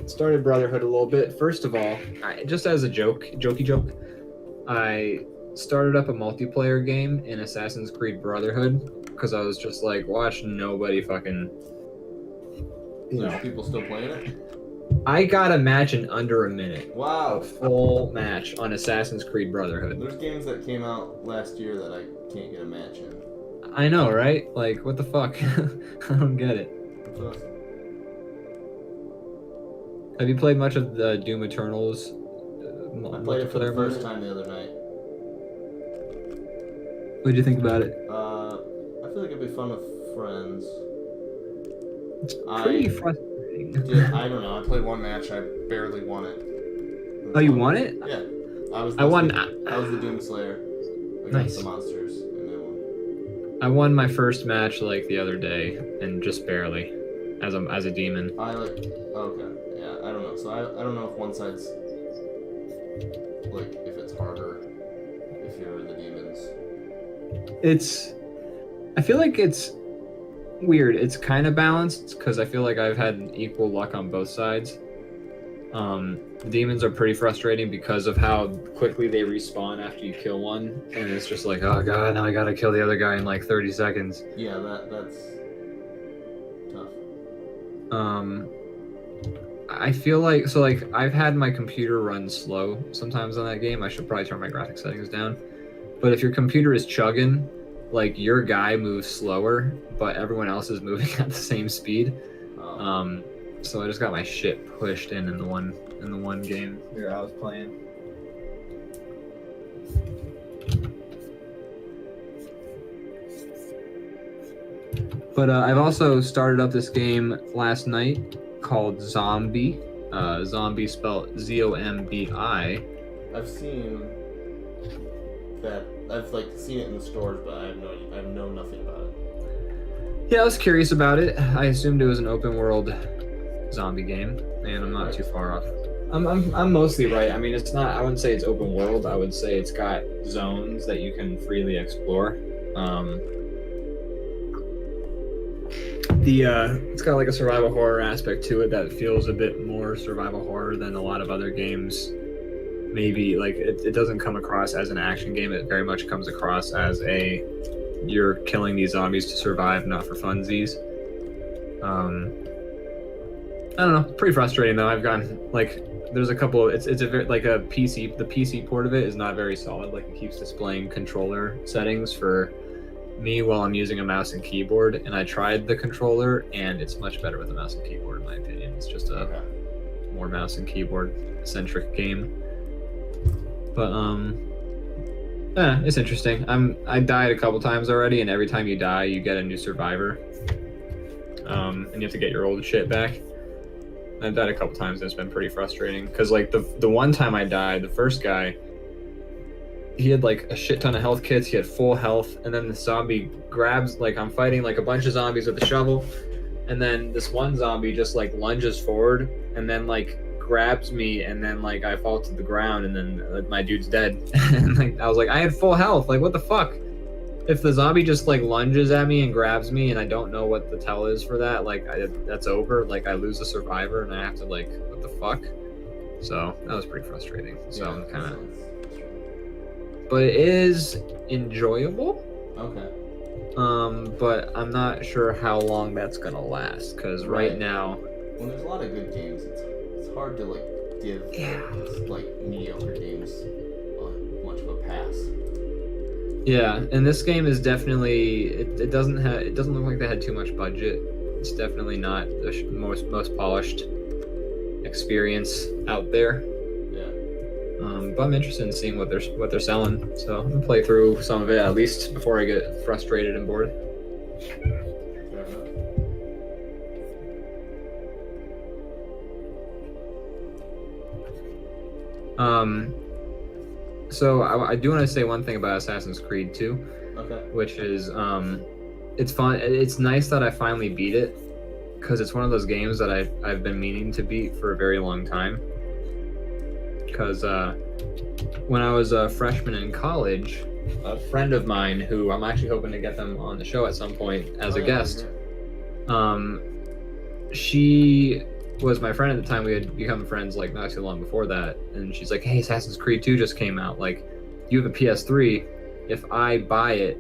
Started Brotherhood a little bit. First of all, just as a jokey joke, I started up a multiplayer game in Assassin's Creed Brotherhood because I was just like, watch nobody fucking... There's people still playing it? I got a match in under a minute. Wow. A full match on Assassin's Creed Brotherhood. There's games that came out last year that I can't get a match in. I know, right? Like, what the fuck? I don't get it. That's awesome. Have you played much of the Doom Eternals I played it for the multiplayer first mode? time the other night. What did you think about it? I feel like it'd be fun with friends. It's pretty frustrating. Dude, I don't know. I played one match. I barely won it. Oh, you won it? Yeah. I was the Doom Slayer against Nice. the monsters, and I won. I won my first match like the other day, and just barely, as a demon. Okay. Yeah, I don't know. So I don't know if one side's like if it's harder if you're the demons. I feel like it's weird. It's kind of balanced because I feel like I've had equal luck on both sides. The demons are pretty frustrating because of how quickly they respawn after you kill one, and it's just like, oh god, now I gotta kill the other guy in like 30 seconds. Yeah, that's tough. I feel like I've had my computer run slow sometimes on that game. I should probably turn my graphic settings down. But if your computer is chugging, like your guy moves slower, but everyone else is moving at the same speed. So I just got my shit pushed in the one game where I was playing. But I've also started up this game last night called Zombie. Zombie spelled Z-O-M-B-I. I've seen that. I've seen it in the stores, but I know nothing about it. Yeah, I was curious about it. I assumed it was an open world zombie game, and I'm not too far off. I'm mostly right. I mean, it's not. I wouldn't say it's open world. I would say it's got zones that you can freely explore. It's got like a survival horror aspect to it that feels a bit more survival horror than a lot of other games. Maybe like it doesn't come across as an action game. It very much comes across as you're killing these zombies to survive, not for funsies. I don't know. Pretty frustrating though. I've gotten there's a couple. It's a very like a PC. The PC port of it is not very solid. Like it keeps displaying controller settings for me while I'm using a mouse and keyboard, and I tried the controller, and it's much better with a mouse and keyboard in my opinion. It's just a more mouse and keyboard centric game. But it's interesting. I died a couple times already, and every time you die, you get a new survivor. And you have to get your old shit back. I've died a couple times, and it's been pretty frustrating. Because like the one time I died, the first guy, he had like a shit ton of health kits. He had full health, and then the zombie grabs I'm fighting like a bunch of zombies with a shovel, and then this one zombie just like lunges forward, and then like grabs me, and then like I fall to the ground, and then my dude's dead. And like I was like, I had full health. Like what the fuck? If the zombie just like lunges at me and grabs me, and I don't know what the tell is for that, that's over. Like I lose a survivor, and I have to what the fuck? So that was pretty frustrating. So yeah, I'm kind of. But it is enjoyable. Okay. But I'm not sure how long that's gonna last, because right now. When there's a lot of good games, it's hard to give mediocre games much of a pass. Yeah, and this game is definitely it doesn't look like they had too much budget. It's definitely not the most polished experience out there. But I'm interested in seeing what they're selling. So I'm gonna play through some of it at least before I get frustrated and bored. So I do want to say one thing about Assassin's Creed 2, which is it's fun. It's nice that I finally beat it, because it's one of those games that I've been meaning to beat for a very long time. Because when I was a freshman in college, a friend of mine who I'm actually hoping to get them on the show at some point as a guest, she was my friend at the time. We had become friends not too long before that, and she's like, hey, Assassin's Creed 2 just came out. You have a PS3. If I buy it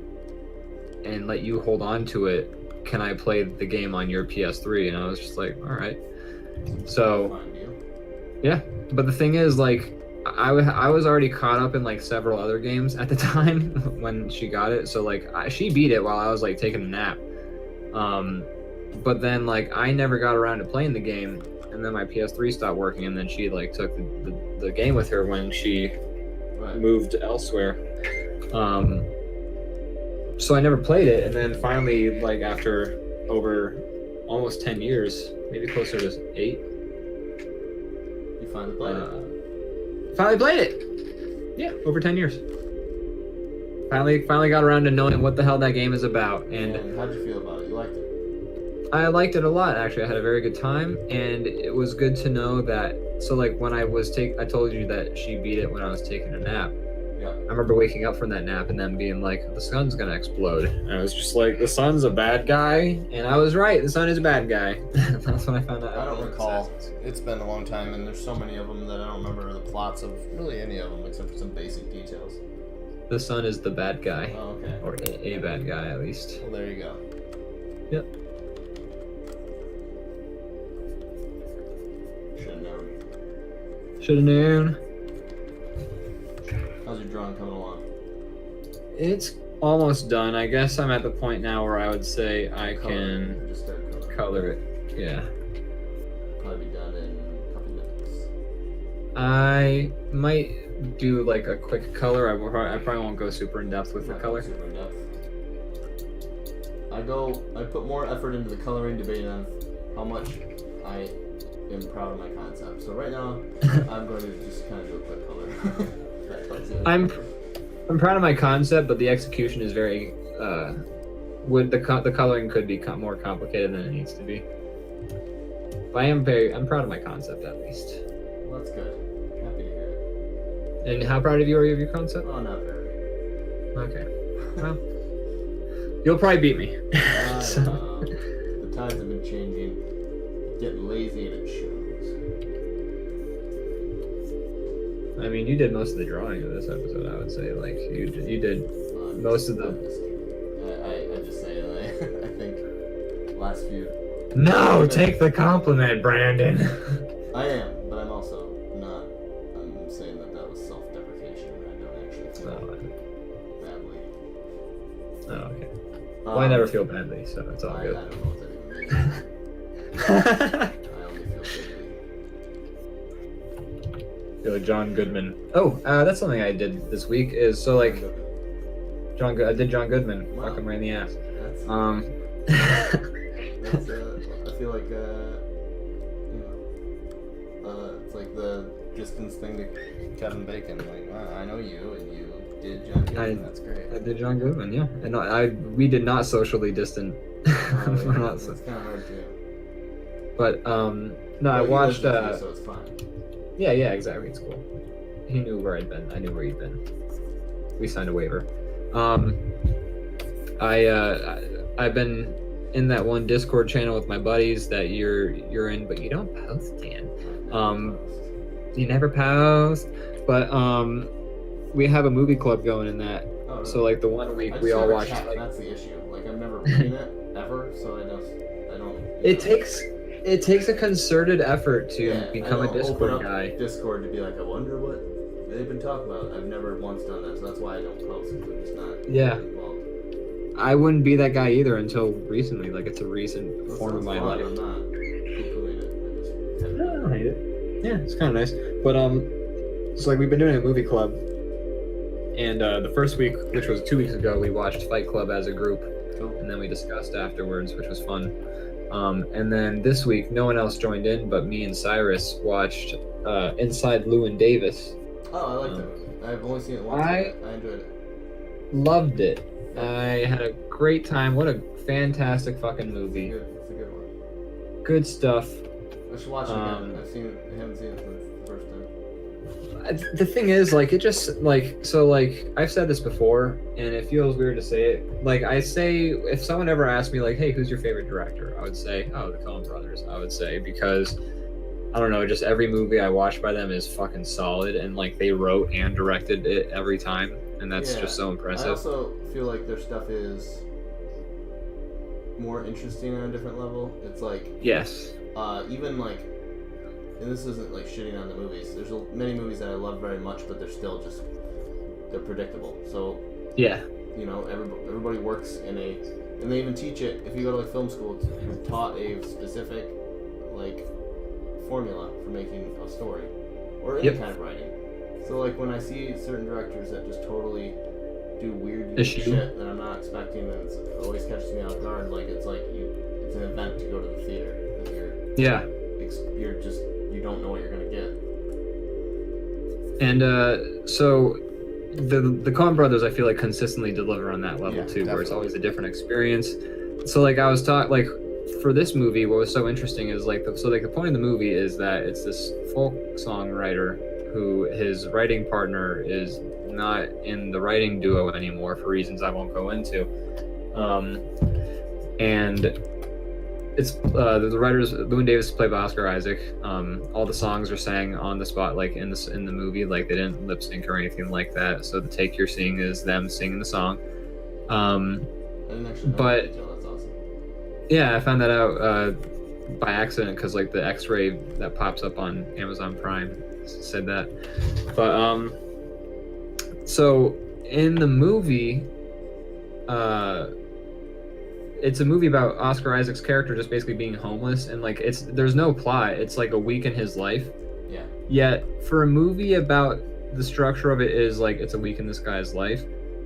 and let you hold on to it, can I play the game on your PS3? And I was just like, all right. So yeah, but the thing is, I was already caught up in several other games at the time when she got it. So she beat it while I was taking a nap. But then I never got around to playing the game, and then my PS3 stopped working, and then she took the game with her when she moved elsewhere. so I never played it, and then finally, like after over almost 10 years, maybe closer to 8. You finally played it. Finally played it. Yeah, over 10 years. Finally got around to knowing what the hell that game is about, and how'd you feel about it? You liked it? I liked it a lot, actually. I had a very good time, and it was good to know that. So, like, when I told you that she beat it when I was taking a nap. Yeah. I remember waking up from that nap and then being like, the sun's gonna explode. And I was just like, the sun's a bad guy, and I was right. The sun is a bad guy. That's when I found out. I don't recall. It's been a long time, and there's so many of them that I don't remember the plots of really any of them, except for some basic details. The sun is the bad guy. Oh, okay. Or a bad guy, at least. Well, there you go. Yep. Should've known. How's your drawing coming along? It's almost done. I guess I'm at the point now where I would say I can Just start coloring. color it. Yeah. Probably be done in a couple minutes. I might do like a quick color. I probably won't go super in depth with the Not color. super in depth. I put more effort into the coloring, debating on how much I am proud of my concept. So right now, I'm going to just kind of do a quick color. I'm proud of my concept, but the execution is very. The coloring could be more complicated than it needs to be. But I'm proud of my concept at least. Well, that's good. Happy to hear it. And how proud of you are you of your concept? Oh, not very. Okay. Well, you'll probably beat me. So. The times have been changing. Getting lazy and it shows. I mean, you did most of the drawing of this episode. I would say, like you did most of the. I just say like, I think last few. No, take the compliment, Brandon. I am, but I'm also not. I'm saying that was self-deprecation. I don't actually feel badly. Oh, okay. Well, I never feel badly, so it's all good. I don't know what that even means. I only feel guilty. Feel like John Goodman. Oh, that's something I did this week. Is so like I did John Goodman. Wow. Fuck him right in the ass. That's, I feel like it's like the distance thing to Kevin Bacon. Like, I know you, and you did John Goodman. That's great. I did John Goodman, yeah, and we did not socially distant. We're not That's kind of hard too. But no, Well, I watched. You so it's fine. Yeah, exactly. It's cool. He knew where I'd been. I knew where he'd been. We signed a waiver. I've been in that one Discord channel with my buddies that you're in, but you don't post, Dan. You never post. But we have a movie club going in that. Oh, really? So like the one week we all watched. Like, that's the issue. Like I've never read it ever, so I don't. It takes a concerted effort to become a Discord guy. Discord to be like, I wonder what they've been talking about. I've never once done that, so that's why I don't post. I'm just not involved. I wouldn't be that guy either until recently. Like it's a recent form of my life. I'm not poo-pooing it. I don't hate it. Yeah, it's kind of nice. But so like we've been doing a movie club, and the first week, which was 2 weeks ago, we watched Fight Club as a group, and then we discussed afterwards, which was fun. And then this week, no one else joined in, but me and Cyrus watched Inside Llewyn Davis. Oh, I like that movie. I've only seen it once. I enjoyed it. Loved it. I had a great time. What a fantastic fucking movie. It's a good one. Good stuff. I should watch it again. I haven't seen it for the first time. The thing is, like, it just, like, so, like, I've said this before, and it feels weird to say it. Like, I say, if someone ever asked me, like, hey, who's your favorite director? I would say, oh, the Coen Brothers. I would say, because, I don't know, just every movie I watch by them is fucking solid, and, like, they wrote and directed it every time, and that's just so impressive. I also feel like their stuff is more interesting on a different level. It's like... Yes. Even, like... And this isn't like shitting on the movies. There's many movies that I love very much, but they're still just predictable. So yeah, you know, everybody works in a, and they even teach it. If you go to like film school, you're taught a specific like formula for making a story or any kind of writing. So like when I see certain directors that just totally do weird Issue. shit that I'm not expecting, and it always catches me off guard. Like it's an event to go to the theater. And you don't know what you're gonna get. And so the Coen Brothers, I feel like consistently deliver on that level too, where it's always a different experience. So like I was taught, like for this movie, what was so interesting is the point of the movie is that it's this folk songwriter who his writing partner is not in the writing duo anymore for reasons I won't go into, and it's the writers. Llewyn Davis is played by Oscar Isaac. All the songs are sang on the spot, like in the movie. Like they didn't lip sync or anything like that. So the take you're seeing is them singing the song. I didn't actually know that detail. That's awesome. Yeah, I found that out by accident because like the X-ray that pops up on Amazon Prime said that. But so in the movie, it's a movie about Oscar Isaac's character just basically being homeless, and like there's no plot. It's like a week in his life. Yeah. Yet for a movie about the structure of it is like it's a week in this guy's life,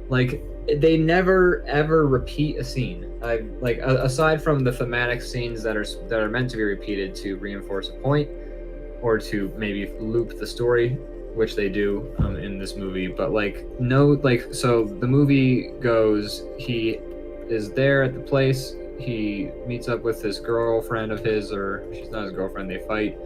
like they never ever repeat a scene. Aside from the thematic scenes that are meant to be repeated to reinforce a point or to maybe loop the story, which they do in this movie. But so the movie goes, he is there at the place, he meets up with this girlfriend of his, or she's not his girlfriend, they fight,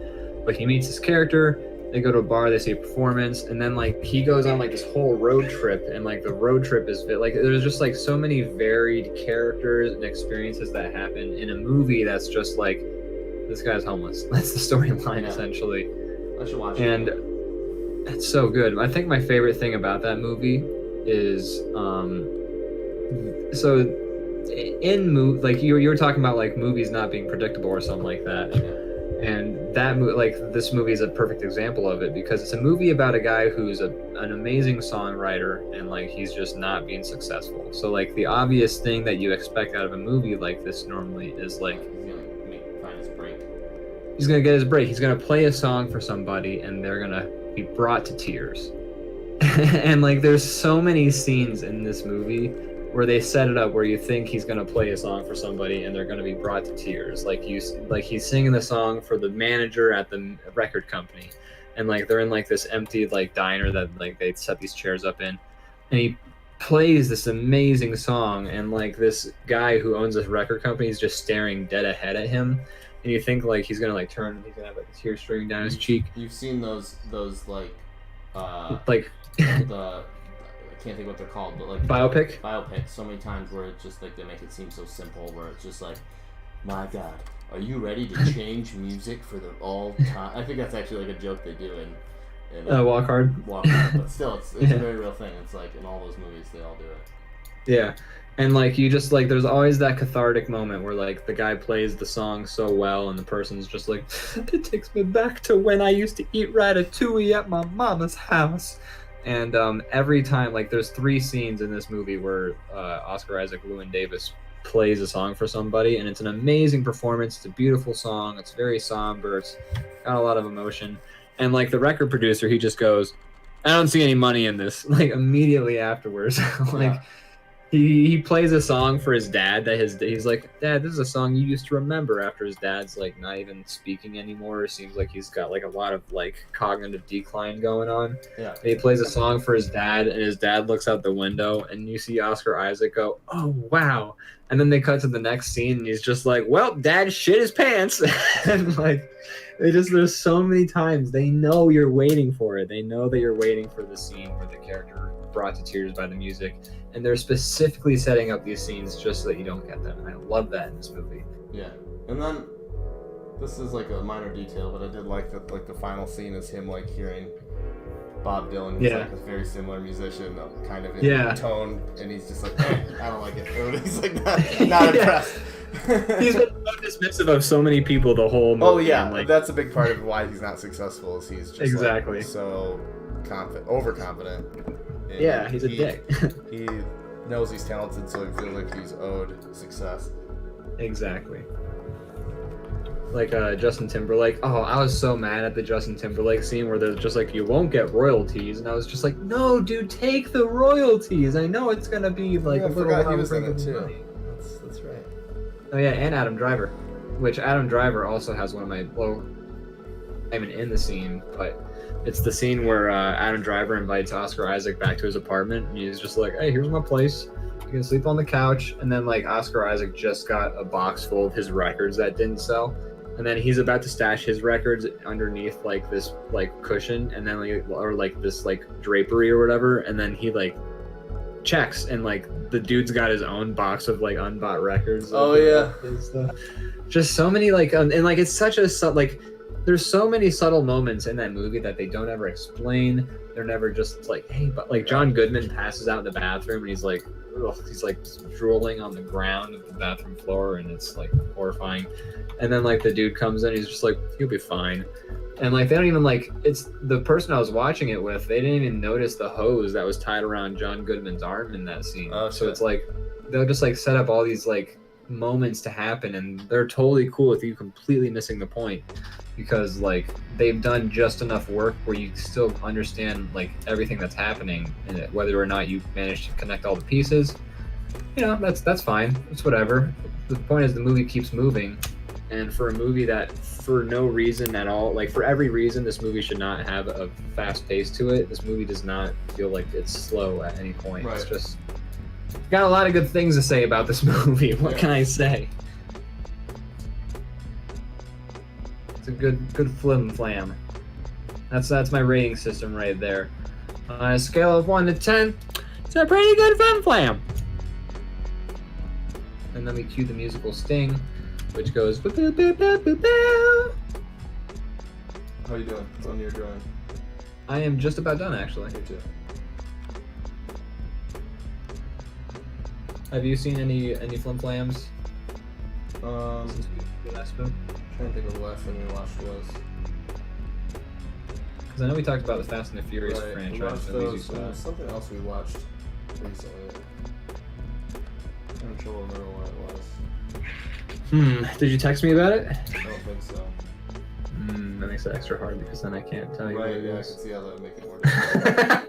but he meets his character, they go to a bar, they see a performance, and then like he goes on like this whole road trip, and like the road trip is like there's just like so many varied characters and experiences that happen in a movie that's just like this guy's homeless. That's the storyline essentially. I should watch and it. It's so good. I think my favorite thing about that movie is like you were talking about like movies not being predictable or something like that. Yeah. And this movie is a perfect example of it because it's a movie about a guy who's an amazing songwriter and like he's just not being successful. So like the obvious thing that you expect out of a movie like this normally is like find his break. He's gonna get his break. He's gonna play a song for somebody and they're gonna be brought to tears. And like there's so many scenes in this movie where they set it up where you think he's gonna play a song for somebody and they're gonna be brought to tears. Like he's singing the song for the manager at the record company, and like they're in like this empty like diner that like they set these chairs up in, and he plays this amazing song, and like this guy who owns this record company is just staring dead ahead at him, and you think like he's gonna like turn and he's gonna have like a tear streaming down his cheek. You've seen those like I can't think what they're called, but like biopics so many times where it's just like they make it seem so simple, where it's just like, my God, are you ready to change music for the all time? I think that's actually like a joke they do in Walk Hard. But still, it's a very real thing. It's like in all those movies they all do it. Yeah, and like you just like there's always that cathartic moment where like the guy plays the song so well and the person's just like, it takes me back to when I used to eat ratatouille at my mama's house. And every time, like, there's 3 scenes in this movie where Oscar Isaac Llewyn Davis plays a song for somebody, and it's an amazing performance. It's a beautiful song. It's very somber. It's got a lot of emotion. And like the record producer, he just goes, "I don't see any money in this." Like immediately afterwards, like he plays a song for his dad that he's like, "Dad, this is a song you used to remember." After his dad's like not even speaking anymore, it seems like he's got like a lot of like cognitive decline going on. Yeah. And he plays a song for his dad, and his dad looks out the window, and you see Oscar Isaac go, "Oh wow!" And then they cut to the next scene, and he's just like, "Well, Dad shit his pants," and like. There's so many times they know you're waiting for it. They know that you're waiting for the scene where the character brought to tears by the music, and they're specifically setting up these scenes just so that you don't get them. And I love that in this movie. Yeah, and then this is like a minor detail, but I did like that. Like the final scene is him like hearing Bob Dylan. He's like a very similar musician, kind of in tone, and he's just like, I don't like it. He's like not impressed. He's been so dismissive of so many people the whole movie. Oh yeah, like, that's a big part of why he's not successful. Is he's just like, so overconfident. Yeah, he's a dick. He knows he's talented, so he feels like he's owed success. Exactly. Justin Timberlake. Oh, I was so mad at the Justin Timberlake scene where they're just like, you won't get royalties, and I was just like, no, dude, take the royalties. I know it's gonna be like Yeah, a I little forgot he was in money. it too. That's right. Oh yeah, and Adam Driver, which Adam Driver also has one of my in the scene, but it's the scene where Adam Driver invites Oscar Isaac back to his apartment, and he's just like, hey, here's my place. You can sleep on the couch. And then like Oscar Isaac just got a box full of his records that didn't sell. And then he's about to stash his records underneath like this like cushion, and then like this like drapery or whatever. And then he like checks, and like the dude's got his own box of like unbought records. Oh yeah. Just so many like and like it's such a like there's so many subtle moments in that movie that they don't ever explain. They're never just like, hey, but like John Goodman passes out in the bathroom and he's like drooling on the ground of the bathroom floor, and it's like horrifying. And then like the dude comes in, he's just like, you'll be fine. And like they don't even like, it's the person I was watching it with, they didn't even notice the hose that was tied around John Goodman's arm in that scene. Oh, so it's like they'll just like set up all these like moments to happen, and they're totally cool with you completely missing the point, because like they've done just enough work where you still understand like everything that's happening, and whether or not you manage to connect all the pieces, you know, that's fine. It's whatever. The point is the movie keeps moving. And for a movie that, for no reason at all, like for every reason, this movie should not have a fast pace to it. This movie does not feel like it's slow at any point. Right. It's just got a lot of good things to say about this movie. What can I say? It's a good flim flam. That's my rating system right there. On a scale of 1 to 10, it's a pretty good flim flam. And then we cue the musical sting, which goes boo boo boo boo boo boo. How you doing? It's on your drawing. I am just about done, actually. Me too. Have you seen any flim flams? Trying The last spoke? to think of the last thing we watched was. Because I know we talked about the Fast and the Furious We franchise. watched and those. Something else we watched recently. I'm sure I'll remember what it was. Did you text me about it? I don't think so. That makes it extra hard because then I can't tell you. Right, what it yeah, I is. can see how that would make it more difficult.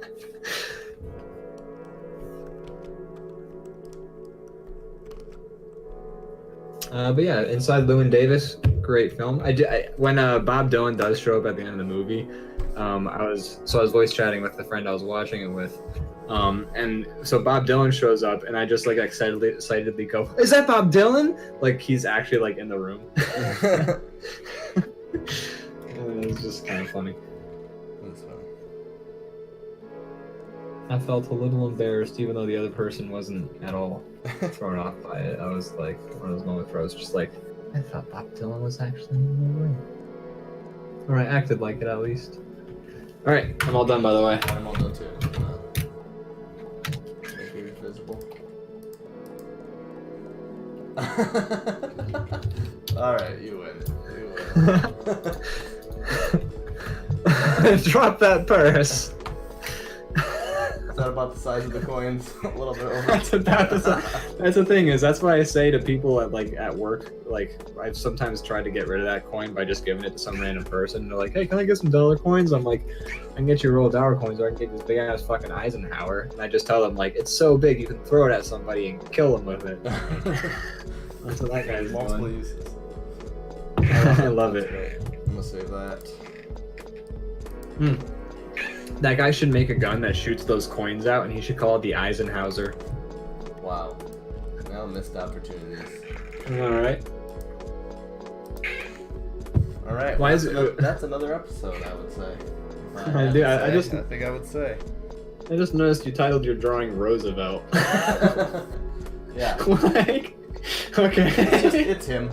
But yeah, Inside Llewyn Davis, great film. When Bob Dylan does show up at the end of the movie, I was voice chatting with the friend I was watching it with, and so Bob Dylan shows up, and I just like excitedly go, "Is that Bob Dylan?" Like he's actually like in the room. It's just kind of funny. That's funny. I felt a little embarrassed, even though the other person wasn't at all thrown off by it. I was like one of those moments where I was just like, I thought Bob Dylan was actually in the room. Or I acted like it at least. All right, I'm all done, by the way. I'm all done too. Make yours visible. Alright, you win. Drop that purse. Is that about the size of the coins? A little bit over. That's about that's the thing is that's why I say to people at work, like I've sometimes tried to get rid of that coin by just giving it to some random person. And they're like, hey, can I get some dollar coins? I'm like, I can get you a roll of dollar coins, or I can get this big ass fucking Eisenhower. And I just tell them like, it's so big you can throw it at somebody and kill them with it. That's what that guy's multiple doing. uses. I love it. Great. I'm gonna save that. That guy should make a gun that shoots those coins out, and he should call it the Eisenhower. Wow. Now missed opportunities. All right. All right. Why well, is it? That's another episode, I would say. I do. I think I would say. I just noticed you titled your drawing Roosevelt. Yeah. Like, okay. It's him.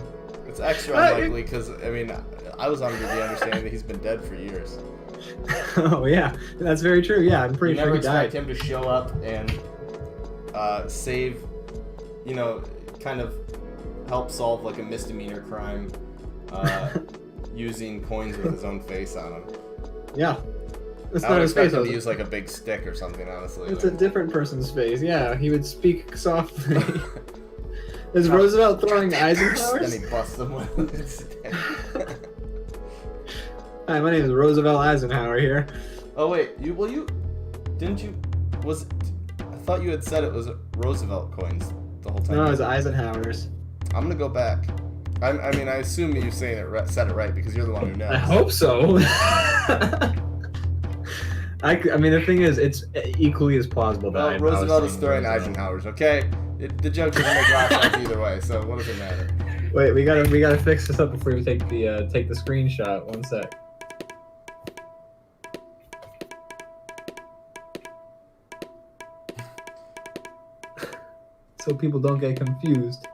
It's extra unlikely because I mean, I was under the understanding that he's been dead for years. Oh yeah, that's very true. Yeah, I'm pretty sure never he died. expect him to show up and save, kind of help solve like a misdemeanor crime using coins with his own face on them. Yeah. It's I not would his expect face. him to use like a big stick or something, honestly. It's a different person's face. Yeah, he would speak softly. Is Roosevelt throwing Then Eisenhower's? he busts him with his Hi, my name is Roosevelt Eisenhower here. Oh wait, you didn't you was I thought you had said it was Roosevelt coins the whole time. No, it's Eisenhower's. I'm gonna go back. I mean, I assume you said it right because you're the one who knows. I hope so. I mean, the thing is, it's equally as plausible that Well, Roosevelt is throwing Eisenhower's. Okay, the joke doesn't make laugh track either way. So what does it matter? Wait, we gotta fix this up before we take the screenshot. One sec. So people don't get confused.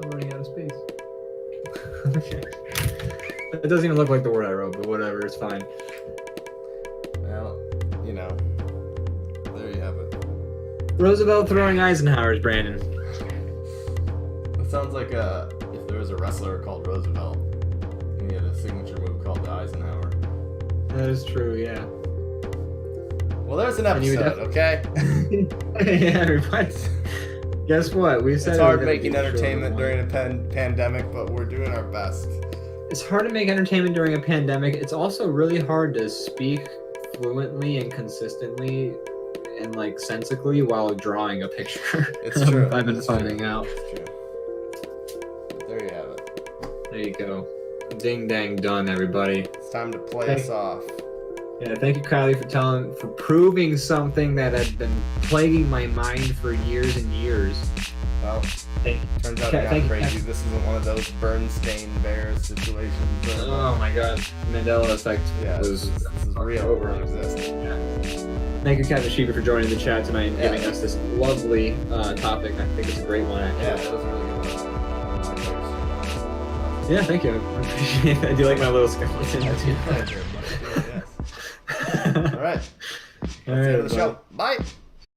I'm running out of space. Okay. It doesn't even look like the word I wrote, but whatever, it's fine. Well, you know, there you have it. Roosevelt throwing Eisenhower's, Brandon. It sounds like if there was a wrestler called Roosevelt, and he had a signature move called the Eisenhower. That is true, yeah. Well, there's an And you would episode, okay? Yeah, everybody. Guess what? We said It's we were hard gonna making do a short entertainment one. during a pandemic, but we're doing our best. It's hard to make entertainment during a pandemic. It's also really hard to speak fluently and consistently and like sensically while drawing a picture. It's true. I've been It's finding true. out. It's true. But there you have it. There you go. Ding dang done, everybody. It's time to play Hey. us off. Yeah, thank you, Kylie, for proving something that had been plaguing my mind for years and years. Well, Thank turns out Okay, it got thank you. crazy. This isn't one of those Bernstein Bears situations. Oh my God, Mandela effect Yeah, this was is real. over. It exists. Thank you, Captain Shiva, for joining the chat tonight and Yeah. giving us this lovely topic. I think it's a great one, actually. Yeah, that was a really good one. Yeah, thank you. I appreciate that. Do you like my little skeleton? Yes. All right. All That's the right, end of the show. everybody. Bye.